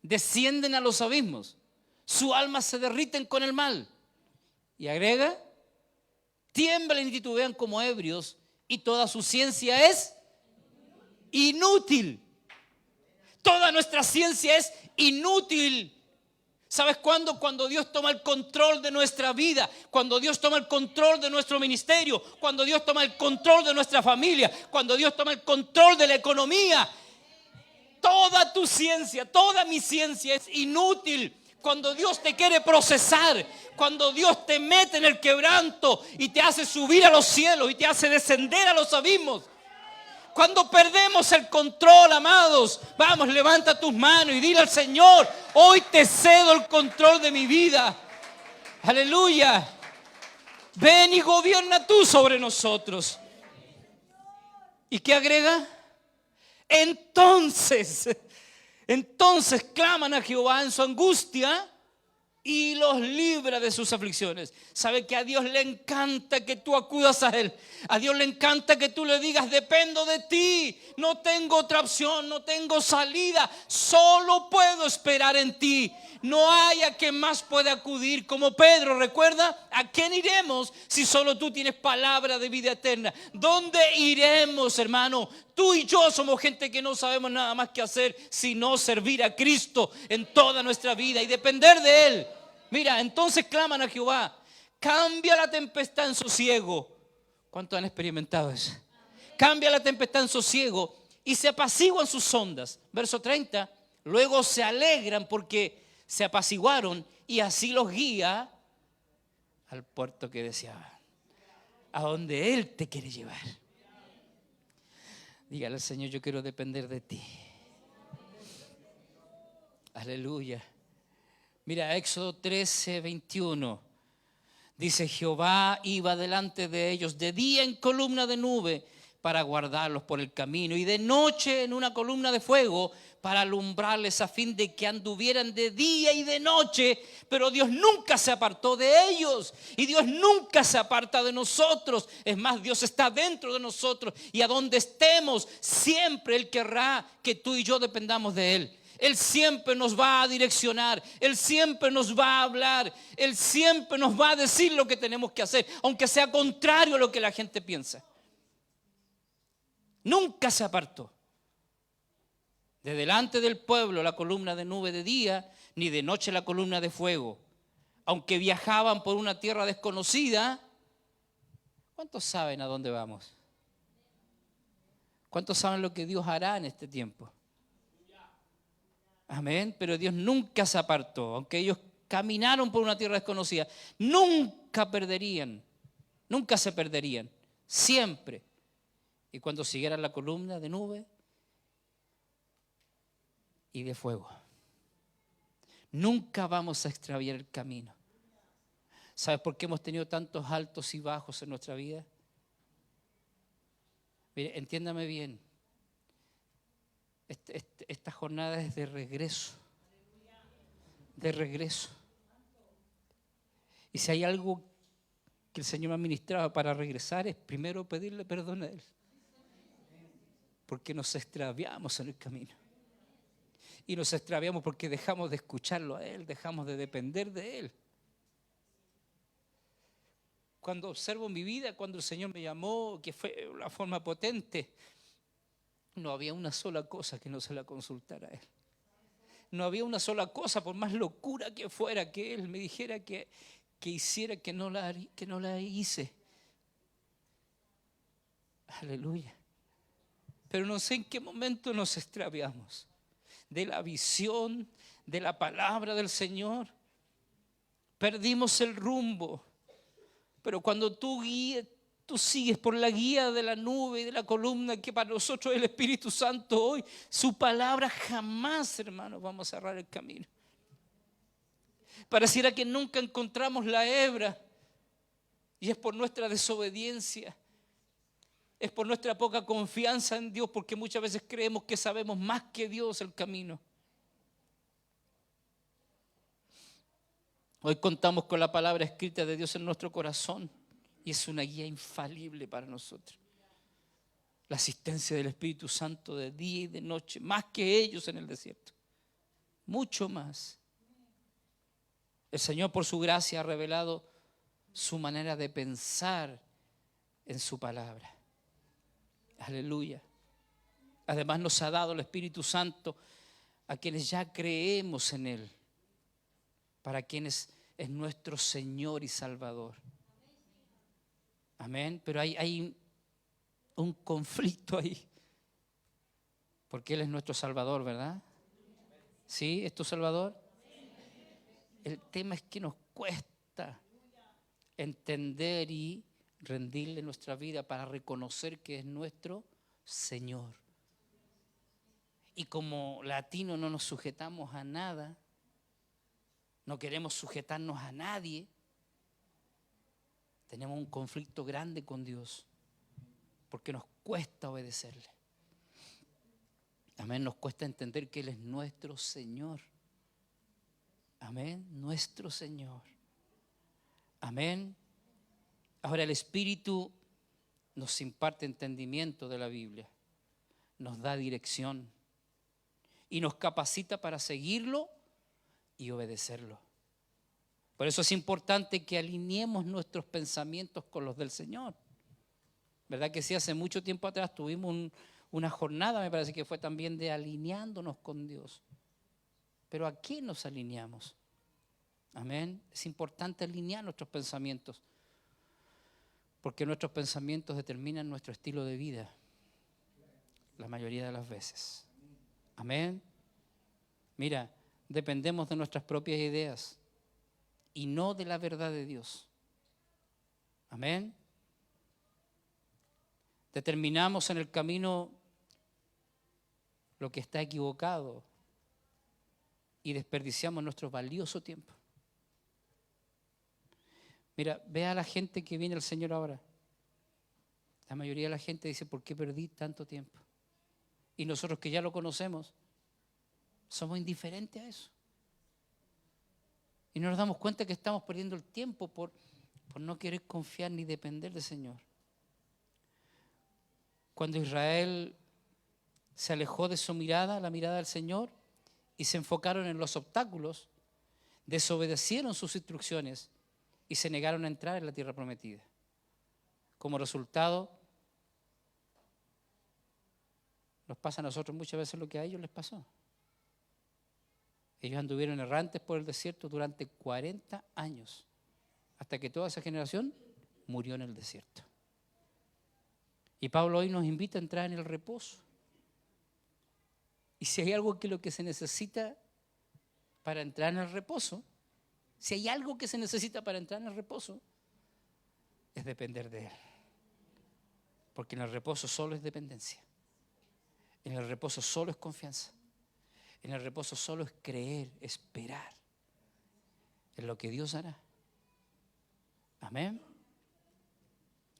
descienden a los abismos, su alma se derriten con el mal. Y agrega, tiemblan y titubean como ebrios y toda su ciencia es inútil. Toda nuestra ciencia es inútil. ¿Sabes cuándo? Cuando Dios toma el control de nuestra vida, cuando Dios toma el control de nuestro ministerio, cuando Dios toma el control de nuestra familia, cuando Dios toma el control de la economía. Toda tu ciencia, toda mi ciencia es inútil. Cuando Dios te quiere procesar, cuando Dios te mete en el quebranto y te hace subir a los cielos y te hace descender a los abismos. Cuando perdemos el control, amados, vamos, levanta tus manos y dile al Señor: hoy te cedo el control de mi vida. Aleluya. Ven y gobierna tú sobre nosotros. ¿Y qué agrega? Entonces claman a Jehová en su angustia y los libra de sus aflicciones. ¿Sabe que a Dios le encanta que tú acudas a Él? A Dios le encanta que tú le digas: dependo de ti, no tengo otra opción, no tengo salida, solo puedo esperar en ti. No hay a quien más pueda acudir. Como Pedro, ¿recuerda? ¿A quién iremos si solo tú tienes palabra de vida eterna? ¿Dónde iremos, hermano? Tú y yo somos gente que no sabemos nada más que hacer sino servir a Cristo en toda nuestra vida y depender de Él. Mira, entonces claman a Jehová: cambia la tempestad en sosiego. ¿Cuántos han experimentado eso? Cambia la tempestad en sosiego y se apaciguan sus ondas. Verso 30. Luego se alegran porque se apaciguaron, y así los guía al puerto que deseaban, a donde Él te quiere llevar. Dígale al Señor: yo quiero depender de ti. Aleluya. Mira, Éxodo 13, 21. Dice: Jehová iba delante de ellos de día en columna de nube para guardarlos por el camino, y de noche en una columna de fuego para alumbrarles, a fin de que anduvieran de día y de noche. Pero Dios nunca se apartó de ellos, y Dios nunca se aparta de nosotros. Es más, Dios está dentro de nosotros, y a donde estemos siempre Él querrá que tú y yo dependamos de Él. Él siempre nos va a direccionar, Él siempre nos va a hablar, Él siempre nos va a decir lo que tenemos que hacer, aunque sea contrario a lo que la gente piensa. Nunca se apartó de delante del pueblo la columna de nube de día, ni de noche la columna de fuego. Aunque viajaban por una tierra desconocida. ¿Cuántos saben a dónde vamos? ¿Cuántos saben lo que Dios hará en este tiempo? Amén. Pero Dios nunca se apartó. Aunque ellos caminaron por una tierra desconocida, nunca perderían, nunca se perderían, siempre. Y cuando siguieran la columna de nube y de fuego, nunca vamos a extraviar el camino. ¿Sabes por qué hemos tenido tantos altos y bajos en nuestra vida? Mire, entiéndame bien. Esta jornada es de regreso. De regreso. Y si hay algo que el Señor me ha ministrado para regresar, es primero pedirle perdón a Él. Porque nos extraviamos en el camino. Y nos extraviamos porque dejamos de escucharlo a Él, dejamos de depender de Él. Cuando observo mi vida, cuando el Señor me llamó, que fue una forma potente, no había una sola cosa que no se la consultara a Él. No había una sola cosa, por más locura que fuera, que Él me dijera que hiciera, que no la hice. Aleluya. Pero no sé en qué momento nos extraviamos de la visión, de la palabra del Señor. Perdimos el rumbo. Pero cuando tú sigues por la guía de la nube y de la columna, que para nosotros es el Espíritu Santo hoy, su palabra, jamás, hermanos, vamos a cerrar el camino. Pareciera que nunca encontramos la hebra, y es por nuestra desobediencia. Es por nuestra poca confianza en Dios, porque muchas veces creemos que sabemos más que Dios el camino. Hoy contamos con la palabra escrita de Dios en nuestro corazón, y es una guía infalible para nosotros. La asistencia del Espíritu Santo de día y de noche, más que ellos en el desierto. Mucho más. El Señor, por su gracia, ha revelado su manera de pensar en su palabra. Aleluya. Además nos ha dado el Espíritu Santo a quienes ya creemos en Él, para quienes es nuestro Señor y Salvador. Amén. Pero hay un conflicto ahí, porque Él es nuestro Salvador, ¿verdad? ¿Sí? ¿Es tu Salvador? El tema es que nos cuesta entender y rendirle nuestra vida para reconocer que es nuestro Señor. Y como latinos no nos sujetamos a nada, no queremos sujetarnos a nadie, tenemos un conflicto grande con Dios, porque nos cuesta obedecerle. Amén, nos cuesta entender que Él es nuestro Señor. Amén, nuestro Señor. Amén. Ahora el Espíritu nos imparte entendimiento de la Biblia, nos da dirección y nos capacita para seguirlo y obedecerlo. Por eso es importante que alineemos nuestros pensamientos con los del Señor. ¿Verdad que sí? Hace mucho tiempo atrás tuvimos una jornada, me parece que fue también de alineándonos con Dios. Pero ¿a qué nos alineamos? Amén. Es importante alinear nuestros pensamientos, porque nuestros pensamientos determinan nuestro estilo de vida la mayoría de las veces. Amén. Mira, dependemos de nuestras propias ideas y no de la verdad de Dios. Amén. Determinamos en el camino lo que está equivocado y desperdiciamos nuestro valioso tiempo. Mira, ve a la gente que viene al Señor ahora. La mayoría de la gente dice, ¿por qué perdí tanto tiempo? Y nosotros que ya lo conocemos, somos indiferentes a eso. Y no nos damos cuenta que estamos perdiendo el tiempo por no querer confiar ni depender del Señor. Cuando Israel se alejó de su mirada, la mirada del Señor, y se enfocaron en los obstáculos, desobedecieron sus instrucciones y se negaron a entrar en la tierra prometida. Como resultado, nos pasa a nosotros muchas veces lo que a ellos les pasó. Ellos anduvieron errantes por el desierto durante 40 años, hasta que toda esa generación murió en el desierto. Y Pablo hoy nos invita a entrar en el reposo. Y si hay algo que lo que se necesita para entrar en el reposo, si hay algo que se necesita para entrar en el reposo, es depender de Él. Porque en el reposo solo es dependencia. En el reposo solo es confianza. En el reposo solo es creer, esperar en lo que Dios hará. Amén.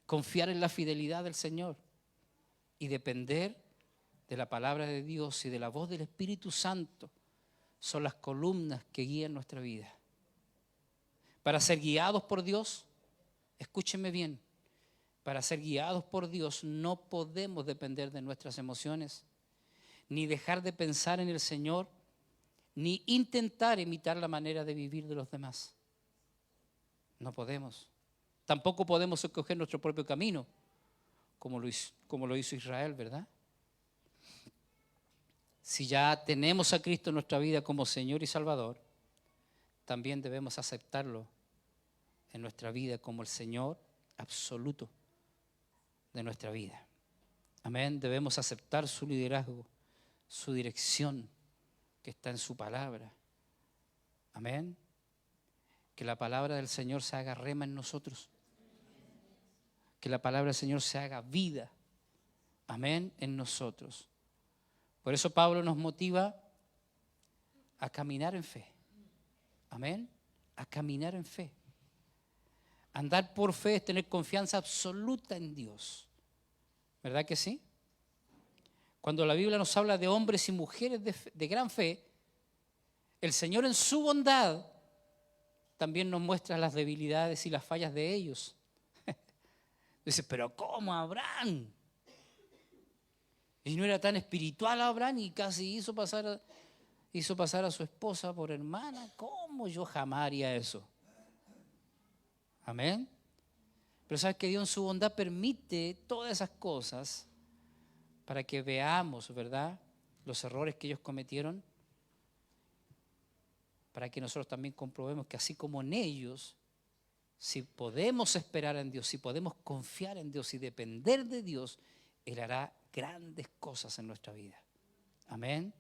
Confiar en la fidelidad del Señor y depender de la palabra de Dios y de la voz del Espíritu Santo son las columnas que guían nuestra vida. Para ser guiados por Dios, escúchenme bien, para ser guiados por Dios no podemos depender de nuestras emociones, ni dejar de pensar en el Señor, ni intentar imitar la manera de vivir de los demás. No podemos. Tampoco podemos escoger nuestro propio camino, como lo hizo Israel, ¿verdad? Si ya tenemos a Cristo en nuestra vida como Señor y Salvador, también debemos aceptarlo en nuestra vida como el Señor absoluto de nuestra vida. Amén. Debemos aceptar su liderazgo, su dirección que está en su palabra. Amén. Que la palabra del Señor se haga rema en nosotros. Que la palabra del Señor se haga vida. Amén. En nosotros. Por eso Pablo nos motiva a caminar en fe. Amén. A caminar en fe. Andar por fe es tener confianza absoluta en Dios. ¿Verdad que sí? Cuando la Biblia nos habla de hombres y mujeres de gran fe, el Señor en su bondad también nos muestra las debilidades y las fallas de ellos. Dice, pero ¿cómo Abraham? Y no era tan espiritual Abraham y casi hizo pasar a su esposa por hermana. ¿Cómo? Yo jamás haría eso. Amén. Pero sabes que Dios en su bondad permite todas esas cosas para que veamos, ¿verdad?, los errores que ellos cometieron, para que nosotros también comprobemos que así como en ellos, si podemos esperar en Dios, si podemos confiar en Dios y depender de Dios, Él hará grandes cosas en nuestra vida. Amén.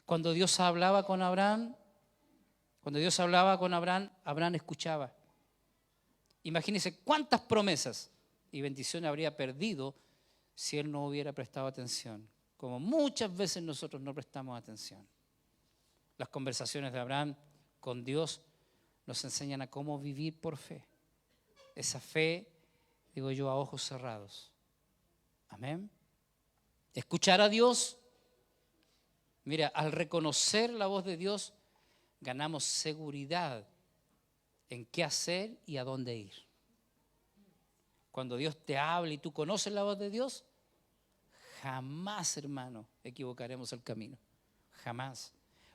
Cuando Dios hablaba con Abraham, Abraham escuchaba. Imagínense cuántas promesas y bendiciones habría perdido si él no hubiera prestado atención, como muchas veces nosotros no prestamos atención. Las conversaciones de Abraham con Dios nos enseñan a cómo vivir por fe. Esa fe, digo yo, a ojos cerrados. Amén. Escuchar a Dios. Mira, al reconocer la voz de Dios, ganamos seguridad en qué hacer y a dónde ir. Cuando Dios te habla y tú conoces la voz de Dios, jamás, hermano, equivocaremos el camino. Jamás.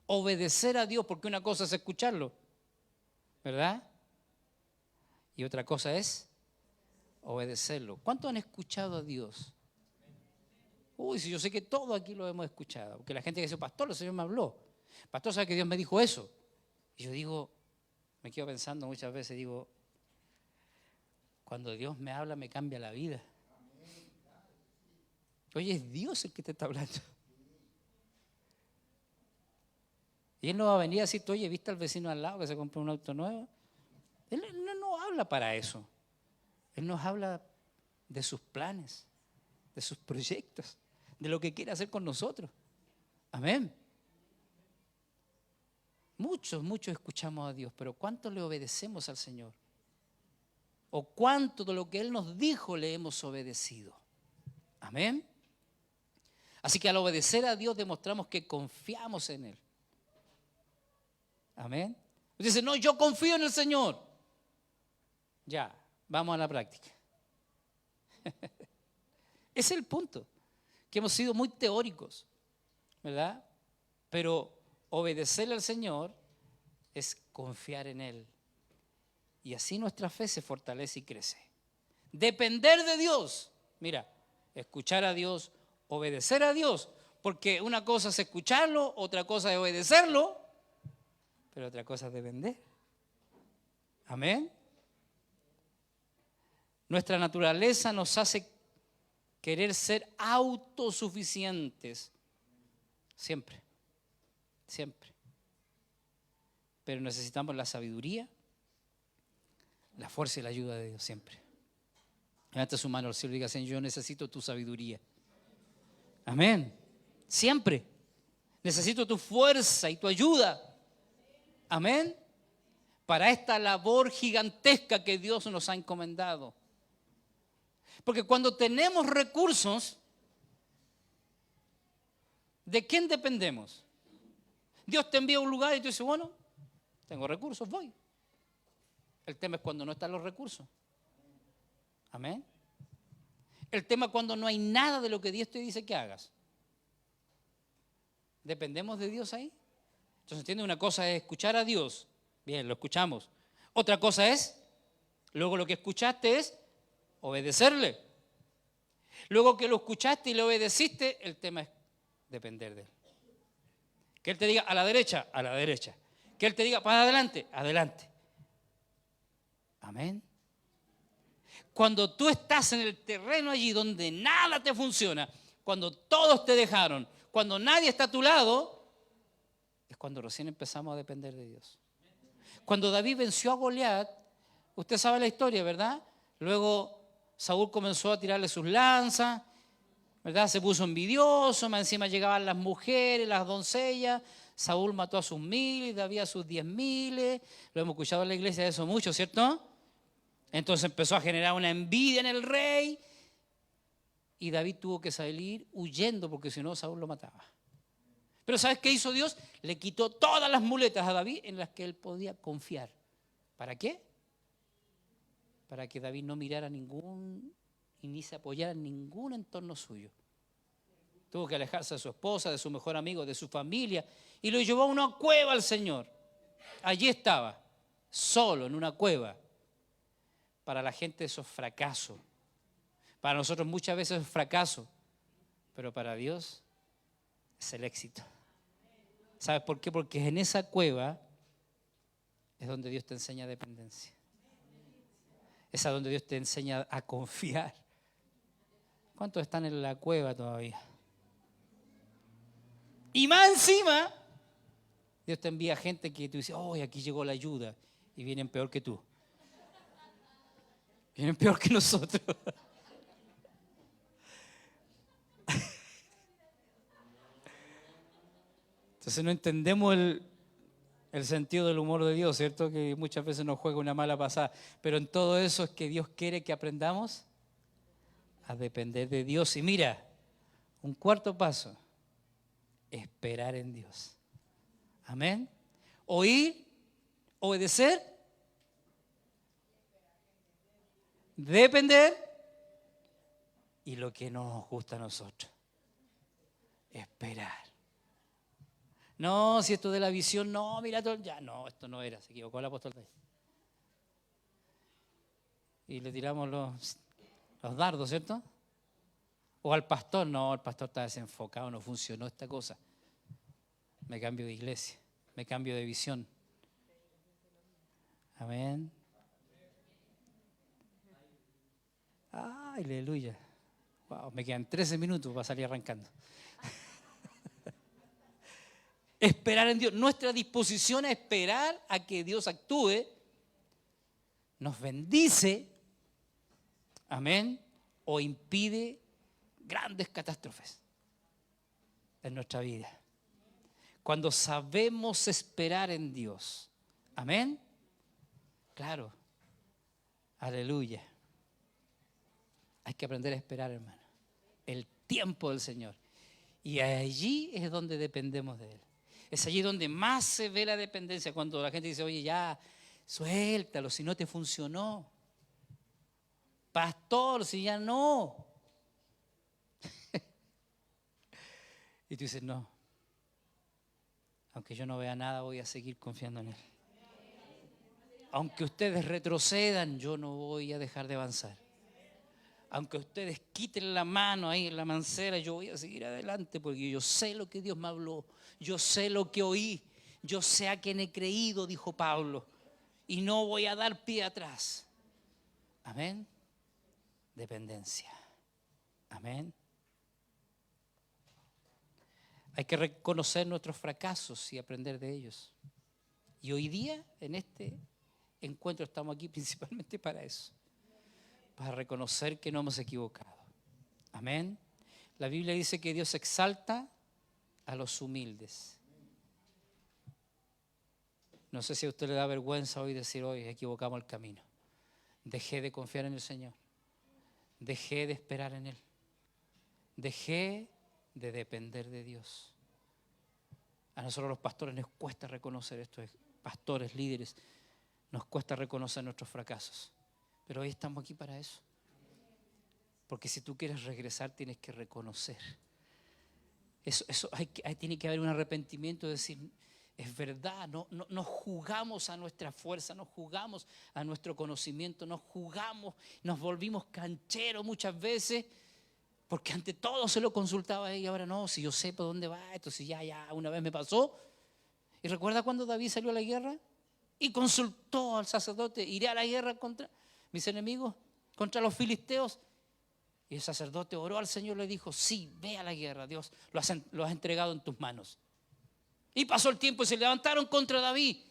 Obedecer a Dios, porque una cosa es escucharlo, ¿verdad? Y otra cosa es obedecerlo. ¿Cuántos han escuchado a Dios? Uy, si yo sé que todos aquí lo hemos escuchado. Porque la gente que dice, pastor, el Señor me habló. Pastor, ¿sabe que Dios me dijo eso? Y yo digo, me quedo pensando muchas veces, digo, cuando Dios me habla me cambia la vida. Oye, es Dios el que te está hablando. Y Él no va a venir a decirte, oye, ¿viste al vecino al lado que se compró un auto nuevo? Él no habla para eso. Él nos habla de sus planes, de sus proyectos, de lo que quiere hacer con nosotros. Amén. Muchos escuchamos a Dios, pero ¿cuánto le obedecemos al Señor? ¿O cuánto de lo que Él nos dijo le hemos obedecido? Amén. Así que al obedecer a Dios demostramos que confiamos en Él. Amén. Usted dice, no, yo confío en el Señor. Ya, vamos a la práctica. Ese es el punto, que hemos sido muy teóricos, ¿verdad? Pero obedecerle al Señor es confiar en Él. Y así nuestra fe se fortalece y crece. Depender de Dios. Mira, escuchar a Dios, obedecer a Dios. Porque una cosa es escucharlo, otra cosa es obedecerlo, pero otra cosa es depender. Amén. Nuestra naturaleza nos hace querer ser autosuficientes. Siempre. Siempre. Pero necesitamos la sabiduría, la fuerza y la ayuda de Dios siempre. Levanta su mano al cielo y diga, Señor, yo necesito tu sabiduría. Amén. Siempre. Necesito tu fuerza y tu ayuda. Amén. Para esta labor gigantesca que Dios nos ha encomendado. Porque cuando tenemos recursos, ¿de quién dependemos? Dios te envía a un lugar y tú dices, bueno, tengo recursos, voy. El tema es cuando no están los recursos. Amén. El tema es cuando no hay nada de lo que Dios te dice que hagas. ¿Dependemos de Dios ahí? Entonces, ¿entiendes? Una cosa es escuchar a Dios. Bien, lo escuchamos. Otra cosa es, luego lo que escuchaste es obedecerle. Luego que lo escuchaste y le obedeciste, el tema es depender de Él. Que Él te diga a la derecha, a la derecha. Que Él te diga para adelante, adelante. Amén. Cuando tú estás en el terreno allí donde nada te funciona, cuando todos te dejaron, cuando nadie está a tu lado, es cuando recién empezamos a depender de Dios. Cuando David venció a Goliat, usted sabe la historia, ¿verdad? Luego Saúl comenzó a tirarle sus lanzas, ¿verdad? Se puso envidioso, más encima llegaban las mujeres, las doncellas. Saúl mató a sus 1000, David a sus 10.000. Lo hemos escuchado en la iglesia de eso mucho, ¿cierto? Entonces empezó a generar una envidia en el rey y David tuvo que salir huyendo porque si no Saúl lo mataba. Pero ¿sabes qué hizo Dios? Le quitó todas las muletas a David en las que él podía confiar. ¿Para qué? Para que David no mirara ningún y ni se apoyara en ningún entorno suyo. Tuvo que alejarse de su esposa, de su mejor amigo, de su familia y lo llevó a una cueva al Señor. Allí estaba, solo en una cueva. Para la gente eso es fracaso. Para nosotros muchas veces es fracaso, pero para Dios es el éxito. ¿Sabes por qué? Porque en esa cueva es donde Dios te enseña dependencia. Es a donde Dios te enseña a confiar. ¿Cuántos están en la cueva todavía? Y más encima, Dios te envía gente que tú dices, oh, aquí llegó la ayuda. Y vienen peor que tú. Vienen peor que nosotros. Entonces no entendemos el sentido del humor de Dios, ¿cierto? Que muchas veces nos juega una mala pasada. Pero en todo eso es que Dios quiere que aprendamos a depender de Dios. Y mira, un cuarto paso, esperar en Dios. Amén. Oír, obedecer, depender y lo que no nos gusta a nosotros, esperar. No, si esto de la visión, no, mira, ya no, esto no era, se equivocó el apóstol. Y le tiramos los dardos, ¿cierto? O al pastor, no, el pastor está desenfocado, no funcionó esta cosa. Me cambio de iglesia, me cambio de visión. Amén. ¡Ay, aleluya! Wow, me quedan 13 minutos para salir arrancando. Esperar en Dios. Nuestra disposición a esperar a que Dios actúe nos bendice, amén, o impide grandes catástrofes en nuestra vida. Cuando sabemos esperar en Dios, amén, claro, aleluya. Hay que aprender a esperar, hermano, el tiempo del Señor. Y allí es donde dependemos de Él. Es allí donde más se ve la dependencia, cuando la gente dice, oye, ya, suéltalo, si no te funcionó. Pastor, si ya no. Y tú dices, no, aunque yo no vea nada, voy a seguir confiando en Él. Aunque ustedes retrocedan, yo no voy a dejar de avanzar. Aunque ustedes quiten la mano ahí en la mancera, yo voy a seguir adelante porque yo sé lo que Dios me habló, yo sé lo que oí, yo sé a quién he creído, dijo Pablo, y no voy a dar pie atrás. Amén. Dependencia. Amén. Hay que reconocer nuestros fracasos y aprender de ellos. Y hoy día, en este encuentro, estamos aquí principalmente para eso. Para reconocer que no hemos equivocado. Amén. La Biblia dice que Dios exalta a los humildes. No sé si a usted le da vergüenza hoy decir, hoy equivocamos el camino. Dejé de confiar en el Señor. Dejé de esperar en Él. Dejé de depender de Dios. A nosotros los pastores nos cuesta reconocer esto, pastores, líderes, nos cuesta reconocer nuestros fracasos. Pero hoy estamos aquí para eso. Porque si tú quieres regresar, tienes que reconocer. Tiene que haber un arrepentimiento de decir, es verdad, no jugamos a nuestra fuerza, no jugamos a nuestro conocimiento, no jugamos, nos volvimos cancheros muchas veces, porque ante todo se lo consultaba y ahora no, si yo sé por dónde va esto, si ya una vez me pasó. ¿Y recuerda cuando David salió a la guerra? Y consultó al sacerdote, iré a la guerra contra mis enemigos, contra los filisteos. Y el sacerdote oró al Señor y le dijo, sí, ve a la guerra, Dios lo has entregado en tus manos. Y pasó el tiempo y se levantaron contra David.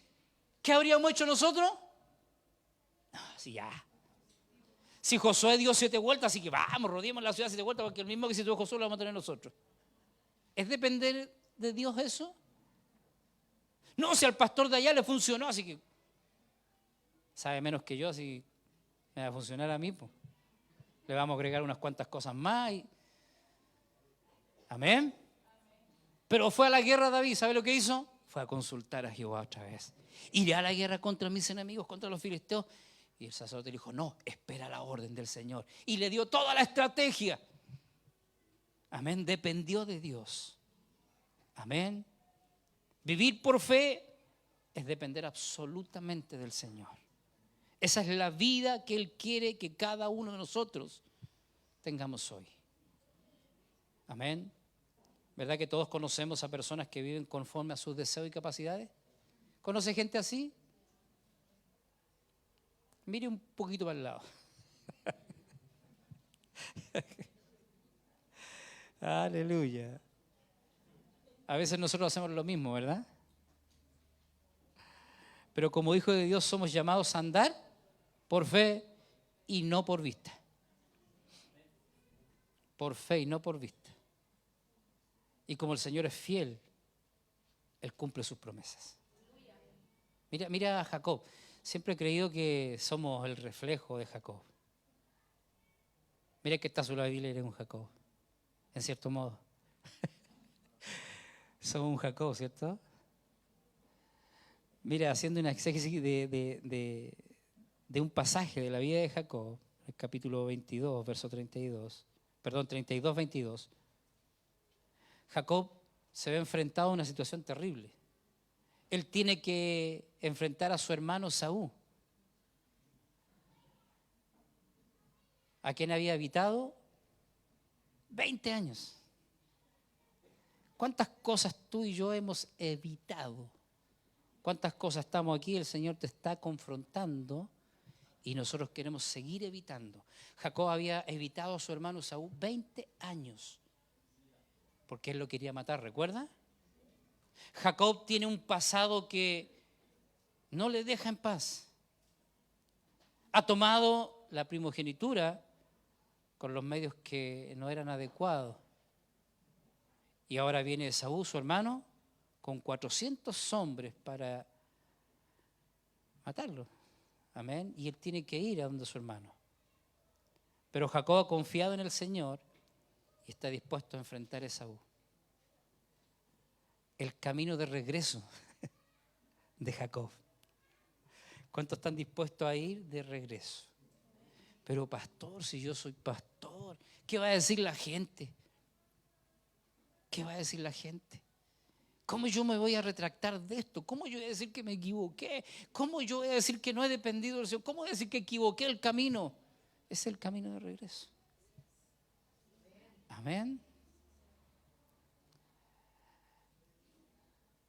¿Qué habríamos hecho nosotros? No, sí, ya. Si Josué dio 7 vueltas, así que vamos, rodeemos la ciudad 7 vueltas, porque el mismo que si dio Josué lo vamos a tener nosotros. ¿Es depender de Dios eso? No, si al pastor de allá le funcionó, así que sabe menos que yo, así me va a funcionar a mí, pues. Le vamos a agregar unas cuantas cosas más. Amén. Pero fue a la guerra David, ¿sabe lo que hizo? Fue a consultar a Jehová otra vez. Iré a la guerra contra mis enemigos, contra los filisteos. Y el sacerdote le dijo, no, espera la orden del Señor. Y le dio toda la estrategia. Amén, dependió de Dios. Amén. Vivir por fe es depender absolutamente del Señor. Esa es la vida que Él quiere que cada uno de nosotros tengamos hoy. Amén. ¿Verdad que todos conocemos a personas que viven conforme a sus deseos y capacidades? ¿Conoce gente así? Mire un poquito para el lado. Aleluya. A veces nosotros hacemos lo mismo, ¿verdad? Pero como hijos de Dios somos llamados a andar por fe y no por vista. Por fe y no por vista. Y como el Señor es fiel, Él cumple sus promesas. Mira a Jacob. Siempre he creído que somos el reflejo de Jacob. Mira que está su Biblia y un Jacob, en cierto modo. Somos un Jacob, ¿cierto? Mira, haciendo una exégesis de un pasaje de la vida de Jacob, el capítulo 22, verso 32, perdón, 32, 22. Jacob se ve enfrentado a una situación terrible. Él tiene que enfrentar a su hermano Saúl, a quien había habitado 20 años. ¿Cuántas cosas tú y yo hemos evitado? ¿Cuántas cosas estamos aquí? El Señor te está confrontando y nosotros queremos seguir evitando. Jacob había evitado a su hermano Saúl 20 años porque él lo quería matar, ¿recuerda? Jacob tiene un pasado que no le deja en paz. Ha tomado la primogenitura con los medios que no eran adecuados. Y ahora viene Saúl, su hermano, con 400 hombres para matarlo. Amén. Y él tiene que ir a donde su hermano. Pero Jacob ha confiado en el Señor y está dispuesto a enfrentar a Esaú. El camino de regreso de Jacob. ¿Cuántos están dispuestos a ir de regreso? Pero pastor, si yo soy pastor, ¿qué va a decir la gente? ¿Qué va a decir la gente? ¿Cómo yo me voy a retractar de esto? ¿Cómo yo voy a decir que me equivoqué? ¿Cómo yo voy a decir que no he dependido del Señor? ¿Cómo voy a decir que equivoqué el camino? Es el camino de regreso. Amén.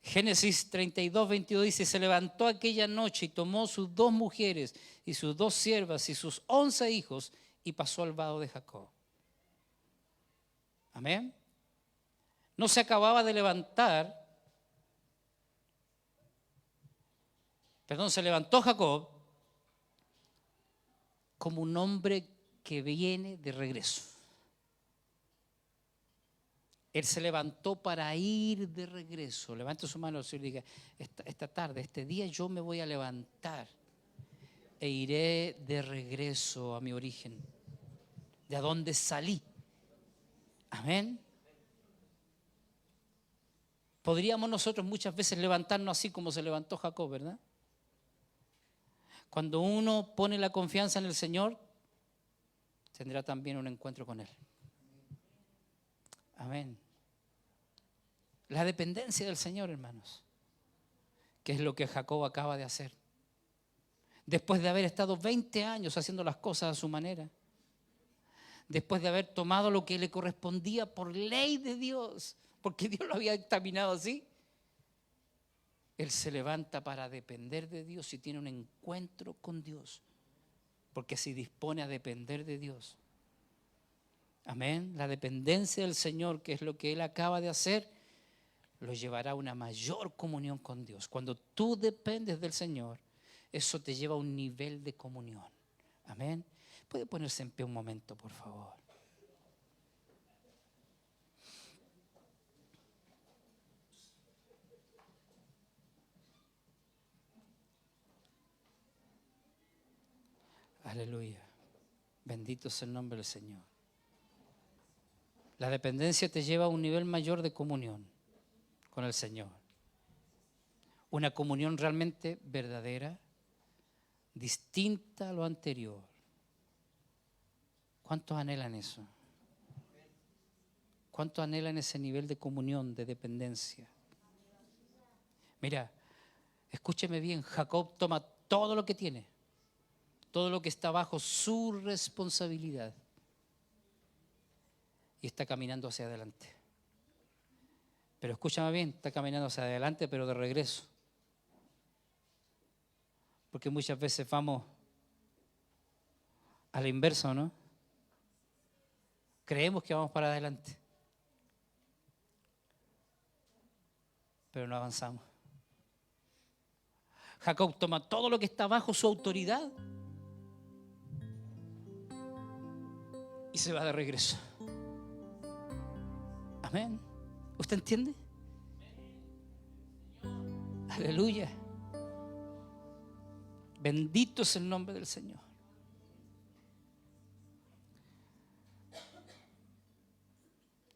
Génesis 32, 22 dice, se levantó aquella noche y tomó sus 2 mujeres y sus 2 siervas y sus 11 hijos y pasó al vado de Jacob. Amén. No se acababa de levantar, se levantó Jacob como un hombre que viene de regreso. Él se levantó para ir de regreso. Levante su mano y diga, esta tarde, este día yo me voy a levantar e iré de regreso a mi origen, de a donde salí. Amén. Podríamos nosotros muchas veces levantarnos así como se levantó Jacob, ¿verdad? Cuando uno pone la confianza en el Señor, tendrá también un encuentro con Él. Amén. La dependencia del Señor, hermanos, que es lo que Jacob acaba de hacer. Después de haber estado 20 años haciendo las cosas a su manera, después de haber tomado lo que le correspondía por ley de Dios, porque Dios lo había dictaminado así, él se levanta para depender de Dios y tiene un encuentro con Dios, porque se dispone a depender de Dios. Amén. La dependencia del Señor, que es lo que él acaba de hacer, lo llevará a una mayor comunión con Dios. Cuando tú dependes del Señor, eso te lleva a un nivel de comunión. Amén. ¿Puede ponerse en pie un momento, por favor? Aleluya. Bendito sea el nombre del Señor. La dependencia te lleva a un nivel mayor de comunión con el Señor. Una comunión realmente verdadera, distinta a lo anterior. ¿Cuántos anhelan eso? ¿Cuántos anhelan ese nivel de comunión, de dependencia? Mira, escúcheme bien, Jacob toma todo lo que tiene, todo lo que está bajo su responsabilidad y está caminando hacia adelante. Pero escúchame bien, está caminando hacia adelante, pero de regreso. Porque muchas veces vamos a la inversa, ¿no? Creemos que vamos para adelante, pero no avanzamos. Jacob toma todo lo que está bajo su autoridad y se va de regreso. Amén. ¿Usted entiende? Aleluya. Bendito es el nombre del Señor.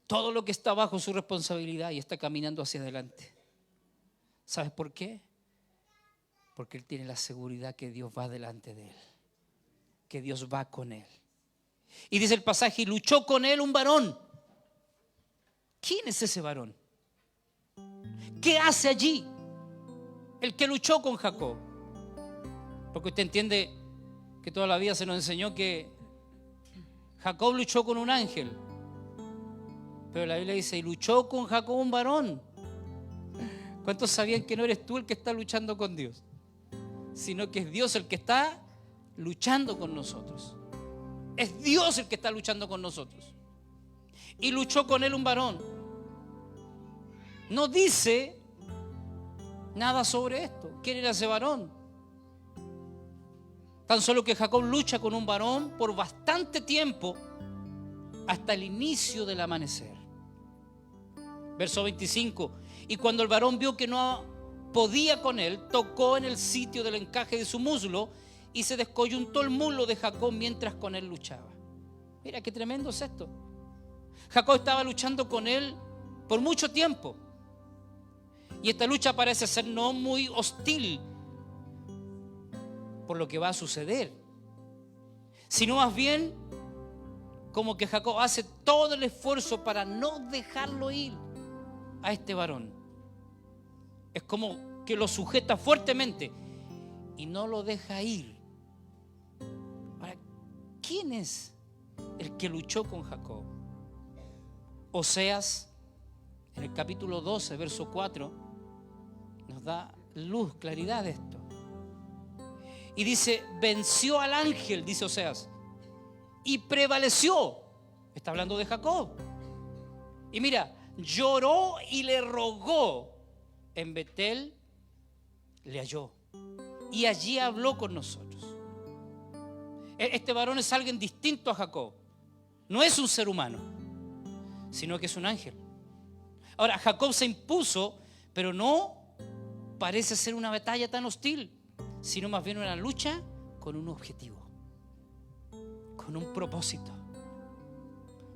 Todo lo que está bajo su responsabilidad y está caminando hacia adelante. ¿Sabes por qué? Porque él tiene la seguridad que Dios va delante de él, que Dios va con él. Y dice el pasaje, y luchó con él un varón. ¿Quién es ese varón? ¿Qué hace allí el que luchó con Jacob? Porque usted entiende que toda la vida se nos enseñó que Jacob luchó con un ángel. Pero la Biblia dice, y luchó con Jacob un varón. ¿Cuántos sabían que no eres tú el que está luchando con Dios? Sino que es Dios el que está luchando con nosotros. Es Dios el que está luchando con nosotros. Y luchó con él un varón. No dice nada sobre esto. ¿Quién era ese varón? Tan solo que Jacob lucha con un varón por bastante tiempo hasta el inicio del amanecer. Verso 25. Y cuando el varón vio que no podía con él, tocó en el sitio del encaje de su muslo y se descoyuntó el muslo de Jacob mientras con él luchaba. Mira qué tremendo es esto. Jacob estaba luchando con él por mucho tiempo. Y esta lucha parece ser no muy hostil por lo que va a suceder, sino más bien como que Jacob hace todo el esfuerzo para no dejarlo ir a este varón. Es como que lo sujeta fuertemente y no lo deja ir. Ahora, ¿quién es el que luchó con Jacob? Oseas, en el capítulo 12, verso 4, nos da luz, claridad de esto. Y dice, venció al ángel, dice Oseas, y prevaleció. Está hablando de Jacob. Y mira, lloró y le rogó. En Betel le halló y allí habló con nosotros. Este varón es alguien distinto a Jacob. No es un ser humano, sino que es un ángel. Ahora, Jacob se impuso, pero no parece ser una batalla tan hostil, sino más bien una lucha con un objetivo, con un propósito.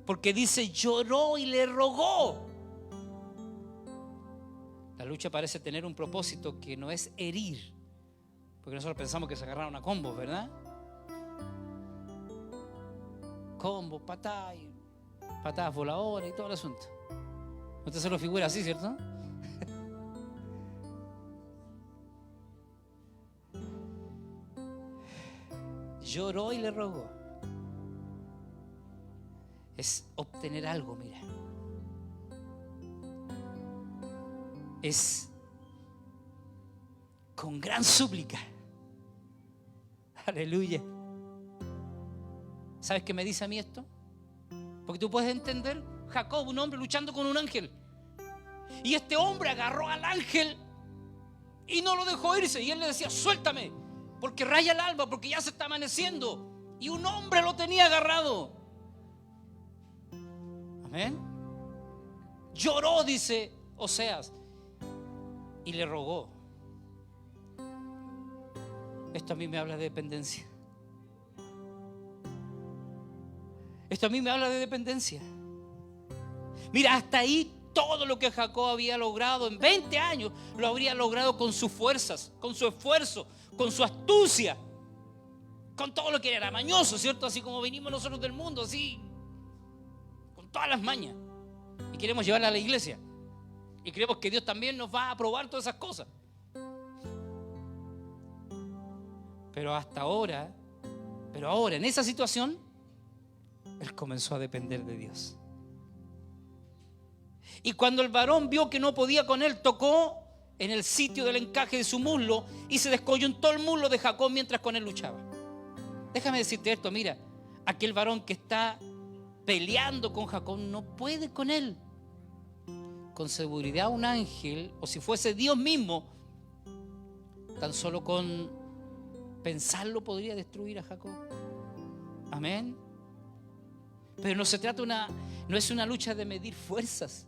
Porque dice, lloró y le rogó. La lucha parece tener un propósito que no es herir, porque nosotros pensamos que se agarraron a combos, ¿verdad? Combos, patadas voladoras y todo el asunto. Usted se lo figura así, ¿cierto? Lloró y le rogó. Es obtener algo, mira. Es con gran súplica. Aleluya. ¿Sabes qué me dice a mí esto? Porque tú puedes entender, Jacob, un hombre luchando con un ángel. Y este hombre agarró al ángel y no lo dejó irse. Y él le decía, suéltame, porque raya el alba, porque ya se está amaneciendo. Y un hombre lo tenía agarrado. Amén. Lloró, dice Oseas, y le rogó. Esto a mí me habla de dependencia. Esto a mí me habla de dependencia. Mira, hasta ahí todo lo que Jacob había logrado en 20 años, lo habría logrado con sus fuerzas, con su esfuerzo, con su astucia, con todo lo que era mañoso, ¿cierto? Así como venimos nosotros del mundo, así, con todas las mañas. Y queremos llevarla a la iglesia. Y creemos que Dios también nos va a aprobar todas esas cosas. Pero ahora, en esa situación, él comenzó a depender de Dios. Y cuando el varón vio que no podía con él, tocó en el sitio del encaje de su muslo y se descoyuntó el muslo de Jacob mientras con él luchaba. Déjame decirte esto, mira, aquel varón que está peleando con Jacob no puede con él. Con seguridad un ángel, o si fuese Dios mismo, tan solo con pensarlo podría destruir a Jacob. Amén. Pero no se trata no es una lucha de medir fuerzas,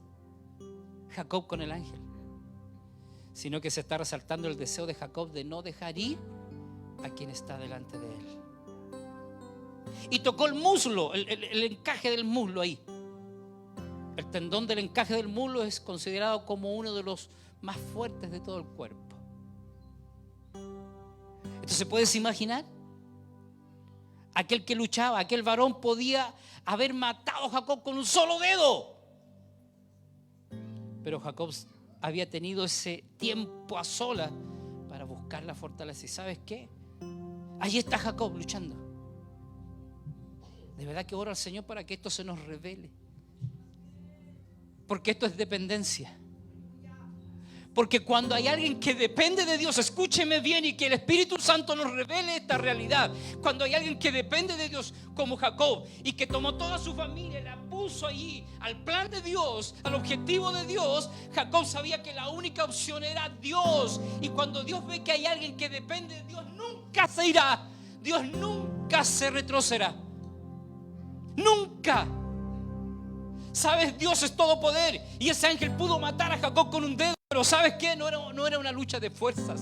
Jacob con el ángel, sino que se está resaltando el deseo de Jacob de no dejar ir a quien está delante de él. Y tocó el muslo, el encaje del muslo ahí. El tendón del encaje del muslo es considerado como uno de los más fuertes de todo el cuerpo. Entonces, ¿puedes imaginar? Aquel que luchaba, aquel varón podía haber matado a Jacob con un solo dedo. Pero Jacob había tenido ese tiempo a solas para buscar la fortaleza. ¿Y sabes qué? Ahí está Jacob luchando. De verdad que oro al Señor para que esto se nos revele. Porque esto es dependencia. Porque cuando hay alguien que depende de Dios, escúcheme bien, y que el Espíritu Santo nos revele esta realidad. Cuando hay alguien que depende de Dios como Jacob, y que tomó toda su familia y la puso allí al plan de Dios, al objetivo de Dios, Jacob sabía que la única opción era Dios. Y cuando Dios ve que hay alguien que depende de Dios, nunca se irá. Dios nunca se retrocederá. Nunca. ¿Sabes? Dios es todo poder, y ese ángel pudo matar a Jacob con un dedo. Pero ¿sabes qué? No era una lucha de fuerzas.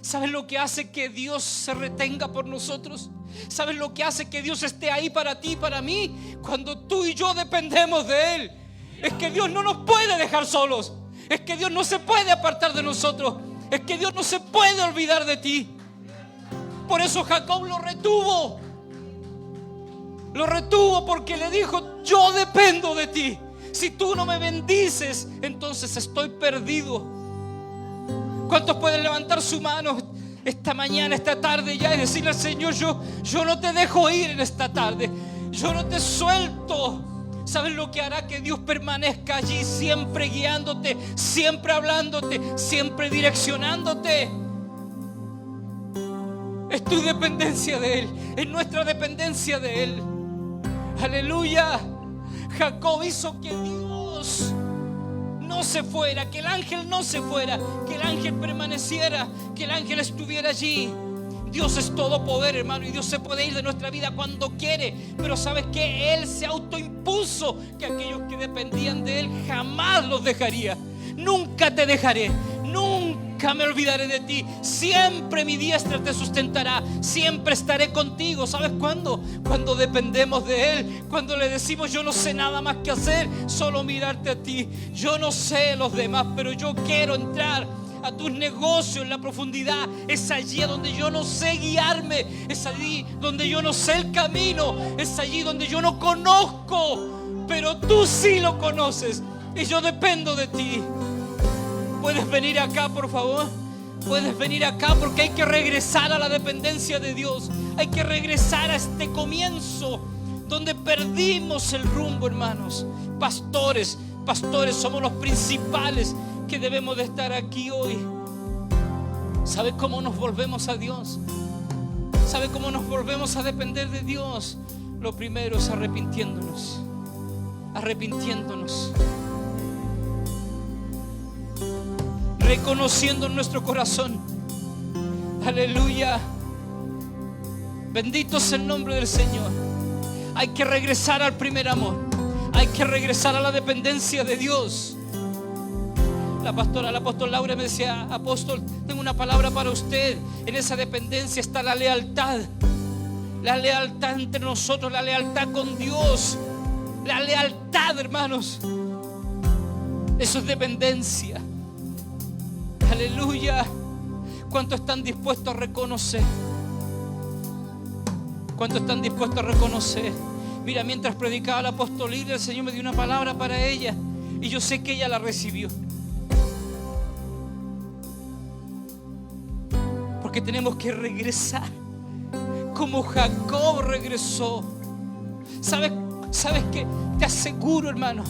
¿Sabes lo que hace que Dios se retenga por nosotros? ¿Sabes lo que hace que Dios esté ahí para ti y para mí? Cuando tú y yo dependemos de Él. Es que Dios no nos puede dejar solos. Es que Dios no se puede apartar de nosotros. Es que Dios no se puede olvidar de ti. Por eso Jacob lo retuvo. Lo retuvo porque le dijo: yo dependo de ti. Si tú no me bendices, entonces estoy perdido. ¿Cuántos pueden levantar su mano esta mañana, esta tarde ya, y decirle al Señor: yo no te dejo ir en esta tarde, yo no te suelto? ¿Sabes lo que hará que Dios permanezca allí, siempre guiándote, siempre hablándote, siempre direccionándote? Es tu dependencia de Él, es nuestra dependencia de Él. Aleluya. Jacob hizo que Dios no se fuera, que el ángel no se fuera, que el ángel permaneciera, que el ángel estuviera allí. Dios es todo poder, hermano, y Dios se puede ir de nuestra vida cuando quiere. Pero ¿sabes qué? Él se autoimpuso que aquellos que dependían de Él jamás los dejaría. Nunca te dejaré, nunca me olvidaré de ti. Siempre mi diestra te sustentará, siempre estaré contigo. ¿Sabes cuándo? Cuando dependemos de Él, cuando le decimos: yo no sé nada más que hacer, solo mirarte a ti. Yo no sé los demás, pero yo quiero entrar a tus negocios en la profundidad. Es allí donde yo no sé guiarme, es allí donde yo no sé el camino, es allí donde yo no conozco, pero tú sí lo conoces y yo dependo de ti. ¿Puedes venir acá, por favor? Puedes venir acá, porque hay que regresar a la dependencia de Dios. Hay que regresar a este comienzo donde perdimos el rumbo, hermanos. Pastores, somos los principales que debemos de estar aquí hoy. ¿Sabe cómo nos volvemos a Dios? ¿Sabe cómo nos volvemos a depender de Dios? Lo primero es arrepintiéndonos. Reconociendo en nuestro corazón. Aleluya. Bendito sea el nombre del Señor. Hay que regresar al primer amor. Hay que regresar a la dependencia de Dios. La apóstol Laura me decía: apóstol, tengo una palabra para usted. En esa dependencia está la lealtad. La lealtad entre nosotros, la lealtad con Dios. La lealtad, hermanos. Eso es dependencia. Aleluya. ¿Cuántos están dispuestos a reconocer? ¿Cuántos están dispuestos a reconocer? Mira, mientras predicaba el apóstol Lidia, el Señor me dio una palabra para ella, y yo sé que ella la recibió. Porque tenemos que regresar como Jacob regresó. ¿Sabes qué? Te aseguro, hermano,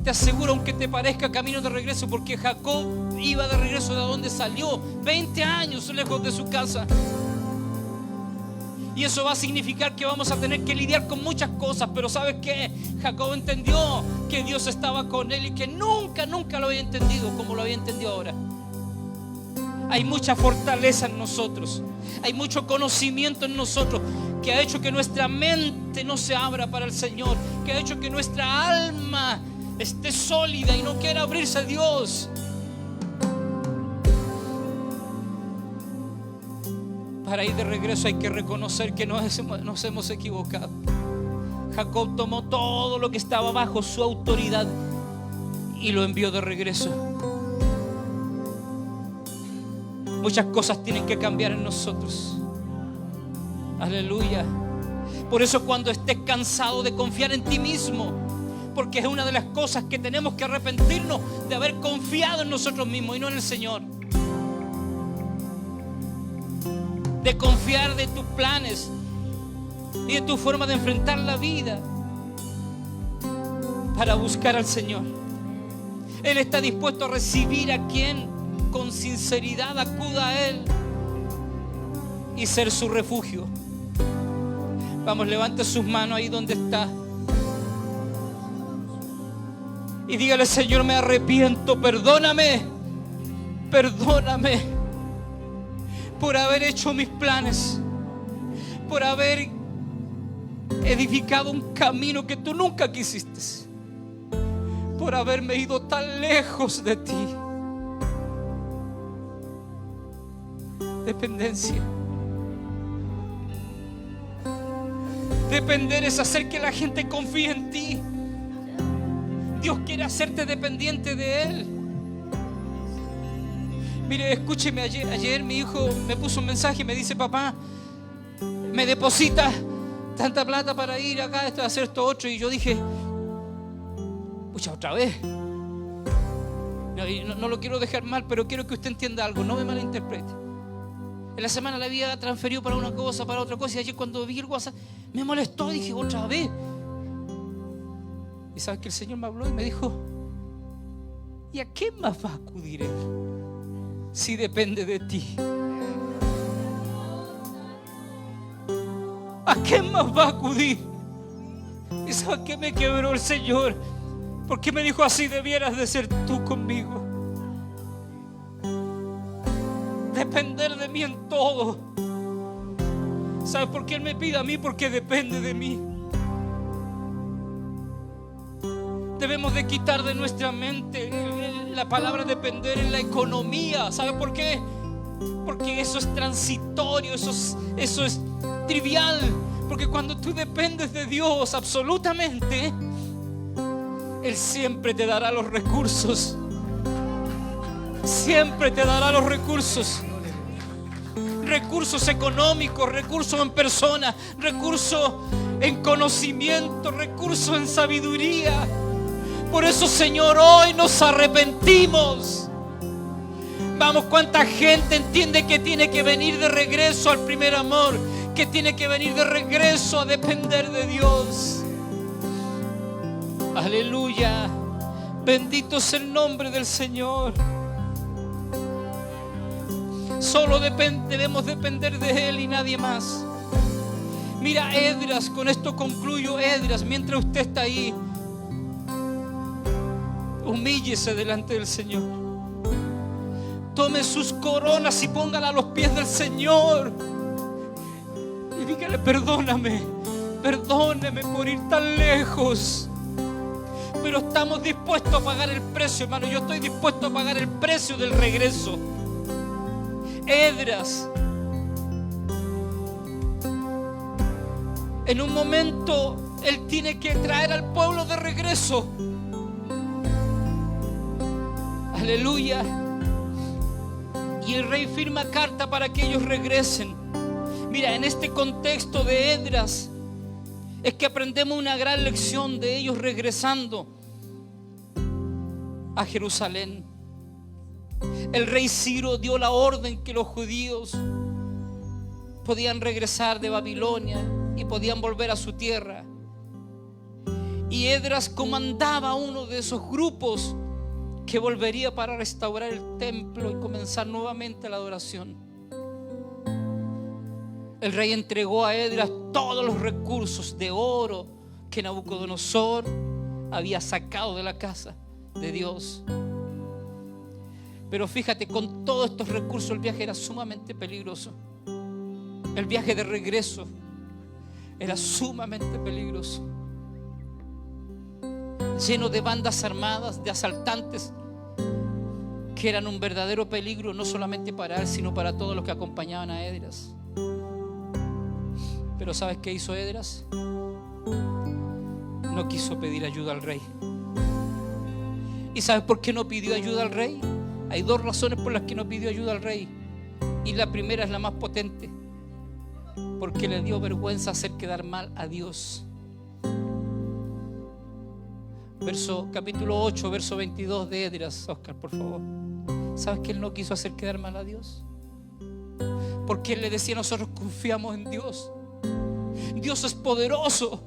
te aseguro, aunque te parezca camino de regreso, porque Jacob iba de regreso de donde salió, 20 años lejos de su casa. Y eso va a significar que vamos a tener que lidiar con muchas cosas. Pero ¿sabes qué? Jacob entendió que Dios estaba con él, y que nunca lo había entendido como lo había entendido ahora. Hay mucha fortaleza en nosotros, hay mucho conocimiento en nosotros, que ha hecho que nuestra mente no se abra para el Señor, que ha hecho que nuestra alma esté sólida y no quiera abrirse a Dios, para ir de regreso hay que reconocer que nos hemos equivocado. Jacob tomó todo lo que estaba bajo su autoridad y lo envió de regreso. Muchas cosas tienen que cambiar en nosotros. Aleluya. Por eso cuando estés cansado de confiar en ti mismo, porque es una de las cosas que tenemos que arrepentirnos de haber confiado en nosotros mismos y no en el Señor. De confiar de tus planes y de tu forma de enfrentar la vida para buscar al Señor. Él está dispuesto a recibir a quien con sinceridad acuda a Él y ser su refugio. Vamos, levante sus manos ahí donde está y dígale: Señor, me arrepiento, perdóname por haber hecho mis planes, por haber edificado un camino que tú nunca quisiste, por haberme ido tan lejos de ti. Dependencia. Depender es hacer que la gente confíe en ti. Dios quiere hacerte dependiente de Él. Mire, escúcheme, ayer mi hijo me puso un mensaje y me dice: papá, me deposita tanta plata para ir acá, esto, hacer esto otro. Y yo dije: pucha, otra vez. No lo quiero dejar mal, pero quiero que usted entienda algo, no me malinterprete. En la semana le había transferido para una cosa, para otra cosa, y ayer cuando vi el WhatsApp me molestó y dije: otra vez. Y sabes que el Señor me habló y me dijo: ¿y a qué más va a acudir Él si depende de ti? ¿A qué más va a acudir? ¿Y sabes qué me quebró el Señor? Porque me dijo: así debieras de ser tú conmigo. Depender de mí en todo. ¿Sabes por qué Él me pide a mí? Porque depende de mí. Debemos de quitar de nuestra mente la palabra depender en la economía. ¿Sabe por qué? Porque eso es transitorio, eso es trivial. Porque cuando tú dependes de Dios absolutamente, Él siempre te dará los recursos. Siempre te dará los recursos. Recursos económicos, recursos en persona, recursos en conocimiento, recursos en sabiduría. Por eso, Señor, hoy nos arrepentimos. Vamos, cuánta gente entiende que tiene que venir de regreso al primer amor, que tiene que venir de regreso a depender de Dios. Aleluya. Bendito es el nombre del Señor. Solo debemos depender de Él y nadie más. Mira, Esdras, con esto concluyo. Esdras, mientras usted está ahí, humíllese delante del Señor. Tome sus coronas y póngala a los pies del Señor. Y dígale: perdóname por ir tan lejos. Pero estamos dispuestos a pagar el precio, hermano. Yo estoy dispuesto a pagar el precio del regreso. Esdras, en un momento él tiene que traer al pueblo de regreso. Aleluya. Y el rey firma carta para que ellos regresen. Mira, en este contexto de Esdras es que aprendemos una gran lección de ellos regresando a Jerusalén. El rey Ciro dio la orden que los judíos podían regresar de Babilonia y podían volver a su tierra. Y Esdras comandaba uno de esos grupos que volvería para restaurar el templo y comenzar nuevamente la adoración. El rey entregó a Esdras todos los recursos de oro que Nabucodonosor había sacado de la casa de Dios. Pero fíjate, con todos estos recursos el viaje era sumamente peligroso. El viaje de regreso era sumamente peligroso. lleno de bandas armadas, de asaltantes, que eran un verdadero peligro no solamente para él, sino para todos los que acompañaban a Esdras. Pero ¿sabes qué hizo Esdras? No quiso pedir ayuda al rey. ¿Y sabes por qué no pidió ayuda al rey? Hay dos razones por las que no pidió ayuda al rey. Y la primera es la más potente: porque le dio vergüenza hacer quedar mal a Dios. Capítulo 8, verso 22 de Esdras. Oscar, por favor. ¿Sabes que él no quiso hacer quedar mal a Dios? Porque él le decía: nosotros confiamos en Dios. Dios es poderoso.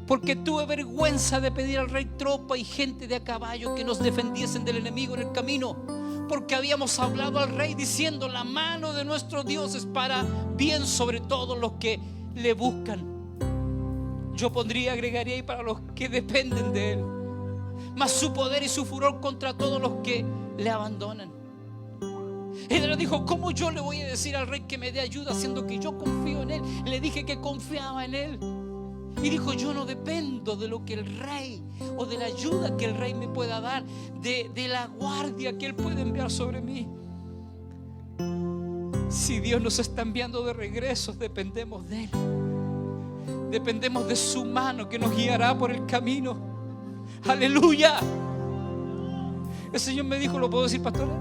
Porque tuve vergüenza de pedir al rey tropa y gente de a caballo que nos defendiesen del enemigo en el camino. Porque habíamos hablado al rey diciendo: la mano de nuestro Dios es para bien sobre todos los que le buscan. Yo agregaría ahí, para los que dependen de él. Mas su poder y su furor contra todos los que le abandonan. Él le dijo: ¿cómo yo le voy a decir al rey que me dé ayuda siendo que yo confío en él? Le dije que confiaba en él. Y dijo: yo no dependo de lo que el rey, o de la ayuda que el rey me pueda dar, de la guardia que él puede enviar sobre mí. Si Dios nos está enviando de regreso, dependemos de él. Dependemos de su mano que nos guiará por el camino. Aleluya. El Señor me dijo, ¿lo puedo decir, pastora?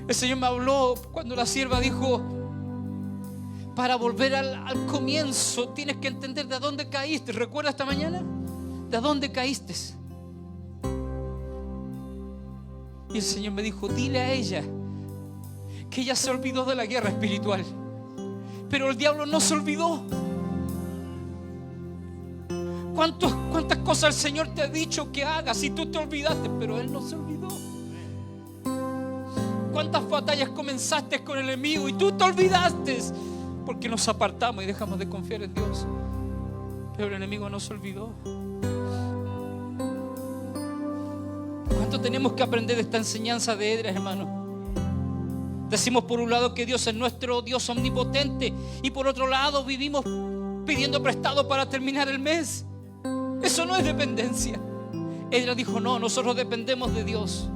El Señor me habló cuando la sierva dijo: para volver al comienzo tienes que entender de dónde caíste. ¿Recuerdas esta mañana? ¿De dónde caíste? Y el Señor me dijo: dile a ella que ella se olvidó de la guerra espiritual, pero el diablo no se olvidó. ¿Cuántas cosas el Señor te ha dicho que hagas y tú te olvidaste? Pero Él no se olvidó. ¿Cuántas batallas comenzaste con el enemigo y tú te olvidaste? Porque nos apartamos y dejamos de confiar en Dios. Pero el enemigo no se olvidó. ¿Cuánto tenemos que aprender de esta enseñanza de Esdras, hermano? Decimos por un lado que Dios es nuestro Dios omnipotente, y por otro lado vivimos pidiendo prestado para terminar el mes. Eso no es dependencia. Esdras dijo: no, nosotros dependemos de Dios.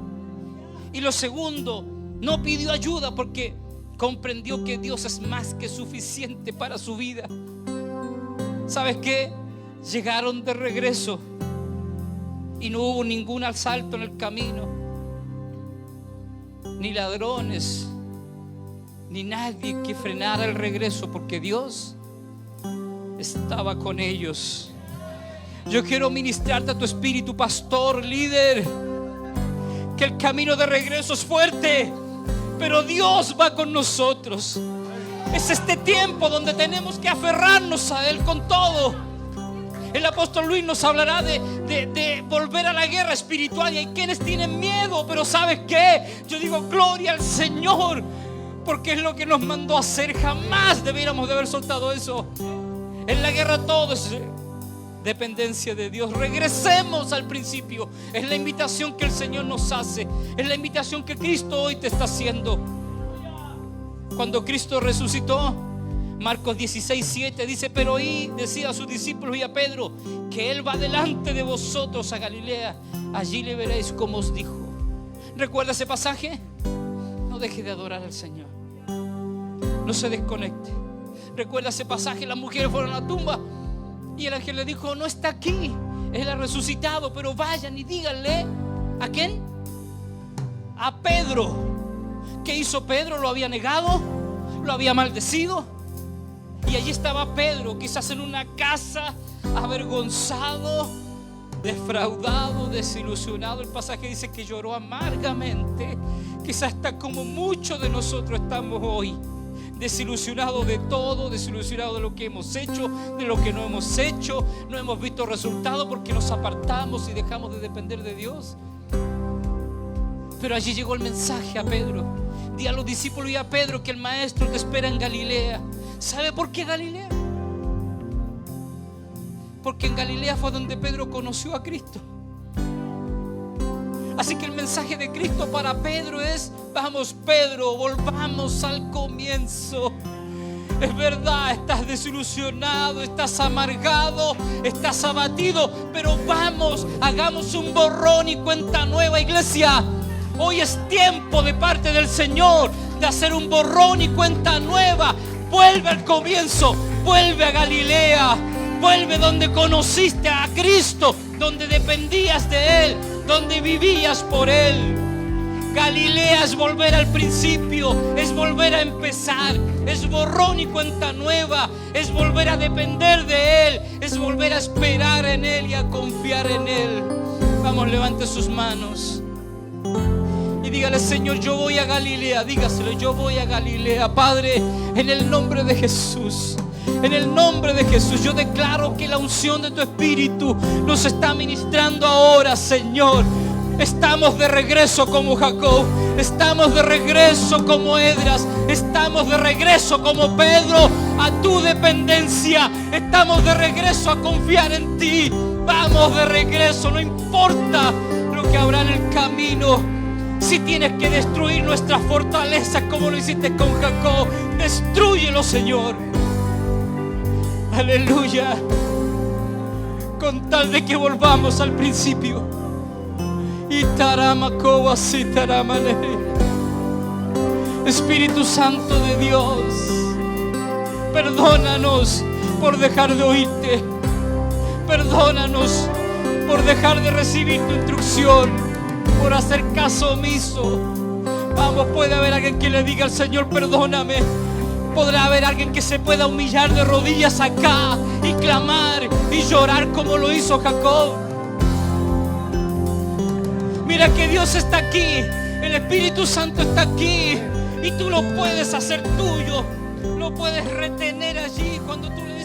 Y lo segundo, no pidió ayuda porque comprendió que Dios es más que suficiente para su vida. ¿Sabes qué? Llegaron de regreso y no hubo ningún asalto en el camino, ni ladrones, ni nadie que frenara el regreso, porque Dios estaba con ellos. Yo quiero ministrarte a tu espíritu, pastor, líder, que el camino de regreso es fuerte, pero Dios va con nosotros. Es este tiempo donde tenemos que aferrarnos a Él con todo. El apóstol Luis nos hablará de volver a la guerra espiritual, y hay quienes tienen miedo, pero ¿sabes qué? Yo digo: gloria al Señor, porque es lo que nos mandó a hacer. Jamás debiéramos de haber soltado eso. En la guerra todo es dependencia de Dios. Regresemos al principio. Es la invitación que el Señor nos hace. Es la invitación que Cristo hoy te está haciendo. Cuando Cristo resucitó, Marcos 16:7 dice: pero oí, decía a sus discípulos y a Pedro, que Él va delante de vosotros a Galilea. Allí le veréis como os dijo. ¿Recuerda ese pasaje? No deje de adorar al Señor. No se desconecte. ¿Recuerda ese pasaje? Las mujeres fueron a la tumba y el ángel le dijo: no está aquí, Él ha resucitado, pero vayan y díganle. ¿A quién? A Pedro. ¿Qué hizo Pedro? Lo había negado, lo había maldecido. Y allí estaba Pedro, quizás en una casa, avergonzado, defraudado, desilusionado. El pasaje dice que lloró amargamente. Quizás está como muchos de nosotros estamos hoy, desilusionados de todo, desilusionados de lo que hemos hecho, de lo que no hemos hecho. No hemos visto resultados porque nos apartamos y dejamos de depender de Dios. Pero allí llegó el mensaje a Pedro. Di a los discípulos y a Pedro que el maestro te espera en Galilea. ¿Sabe por qué Galilea? Porque en Galilea fue donde Pedro conoció a Cristo. Así que el mensaje de Cristo para Pedro es: vamos, Pedro, volvamos al comienzo. Es verdad, estás desilusionado, estás amargado, estás abatido, pero vamos, hagamos un borrón y cuenta nueva, iglesia. Hoy es tiempo de parte del Señor de hacer un borrón y cuenta nueva. Vuelve al comienzo, vuelve a Galilea, vuelve donde conociste a Cristo, donde dependías de Él, donde vivías por Él. Galilea es volver al principio, es volver a empezar, es borrón y cuenta nueva, es volver a depender de Él, es volver a esperar en Él y a confiar en Él. Vamos, levante sus manos y dígale: Señor, yo voy a Galilea. Dígaselo: yo voy a Galilea. Padre, en el nombre de Jesús, en el nombre de Jesús, yo declaro que la unción de tu Espíritu nos está ministrando ahora, Señor. Estamos de regreso como Jacob, estamos de regreso como Esdras, estamos de regreso como Pedro a tu dependencia, estamos de regreso a confiar en ti. Vamos de regreso, no importa lo que habrá en el camino. Si tienes que destruir nuestras fortalezas como lo hiciste con Jacob, destrúyelo, Señor. Aleluya. Con tal de que volvamos al principio. Espíritu Santo de Dios, perdónanos por dejar de oírte. Perdónanos por dejar de recibir tu instrucción, por hacer caso omiso. Vamos, puede haber alguien que le diga al Señor: perdóname. Podrá haber alguien que se pueda humillar de rodillas acá y clamar y llorar como lo hizo Jacob. Mira que Dios está aquí, el Espíritu Santo está aquí y tú lo puedes hacer tuyo, lo puedes retener allí cuando tú le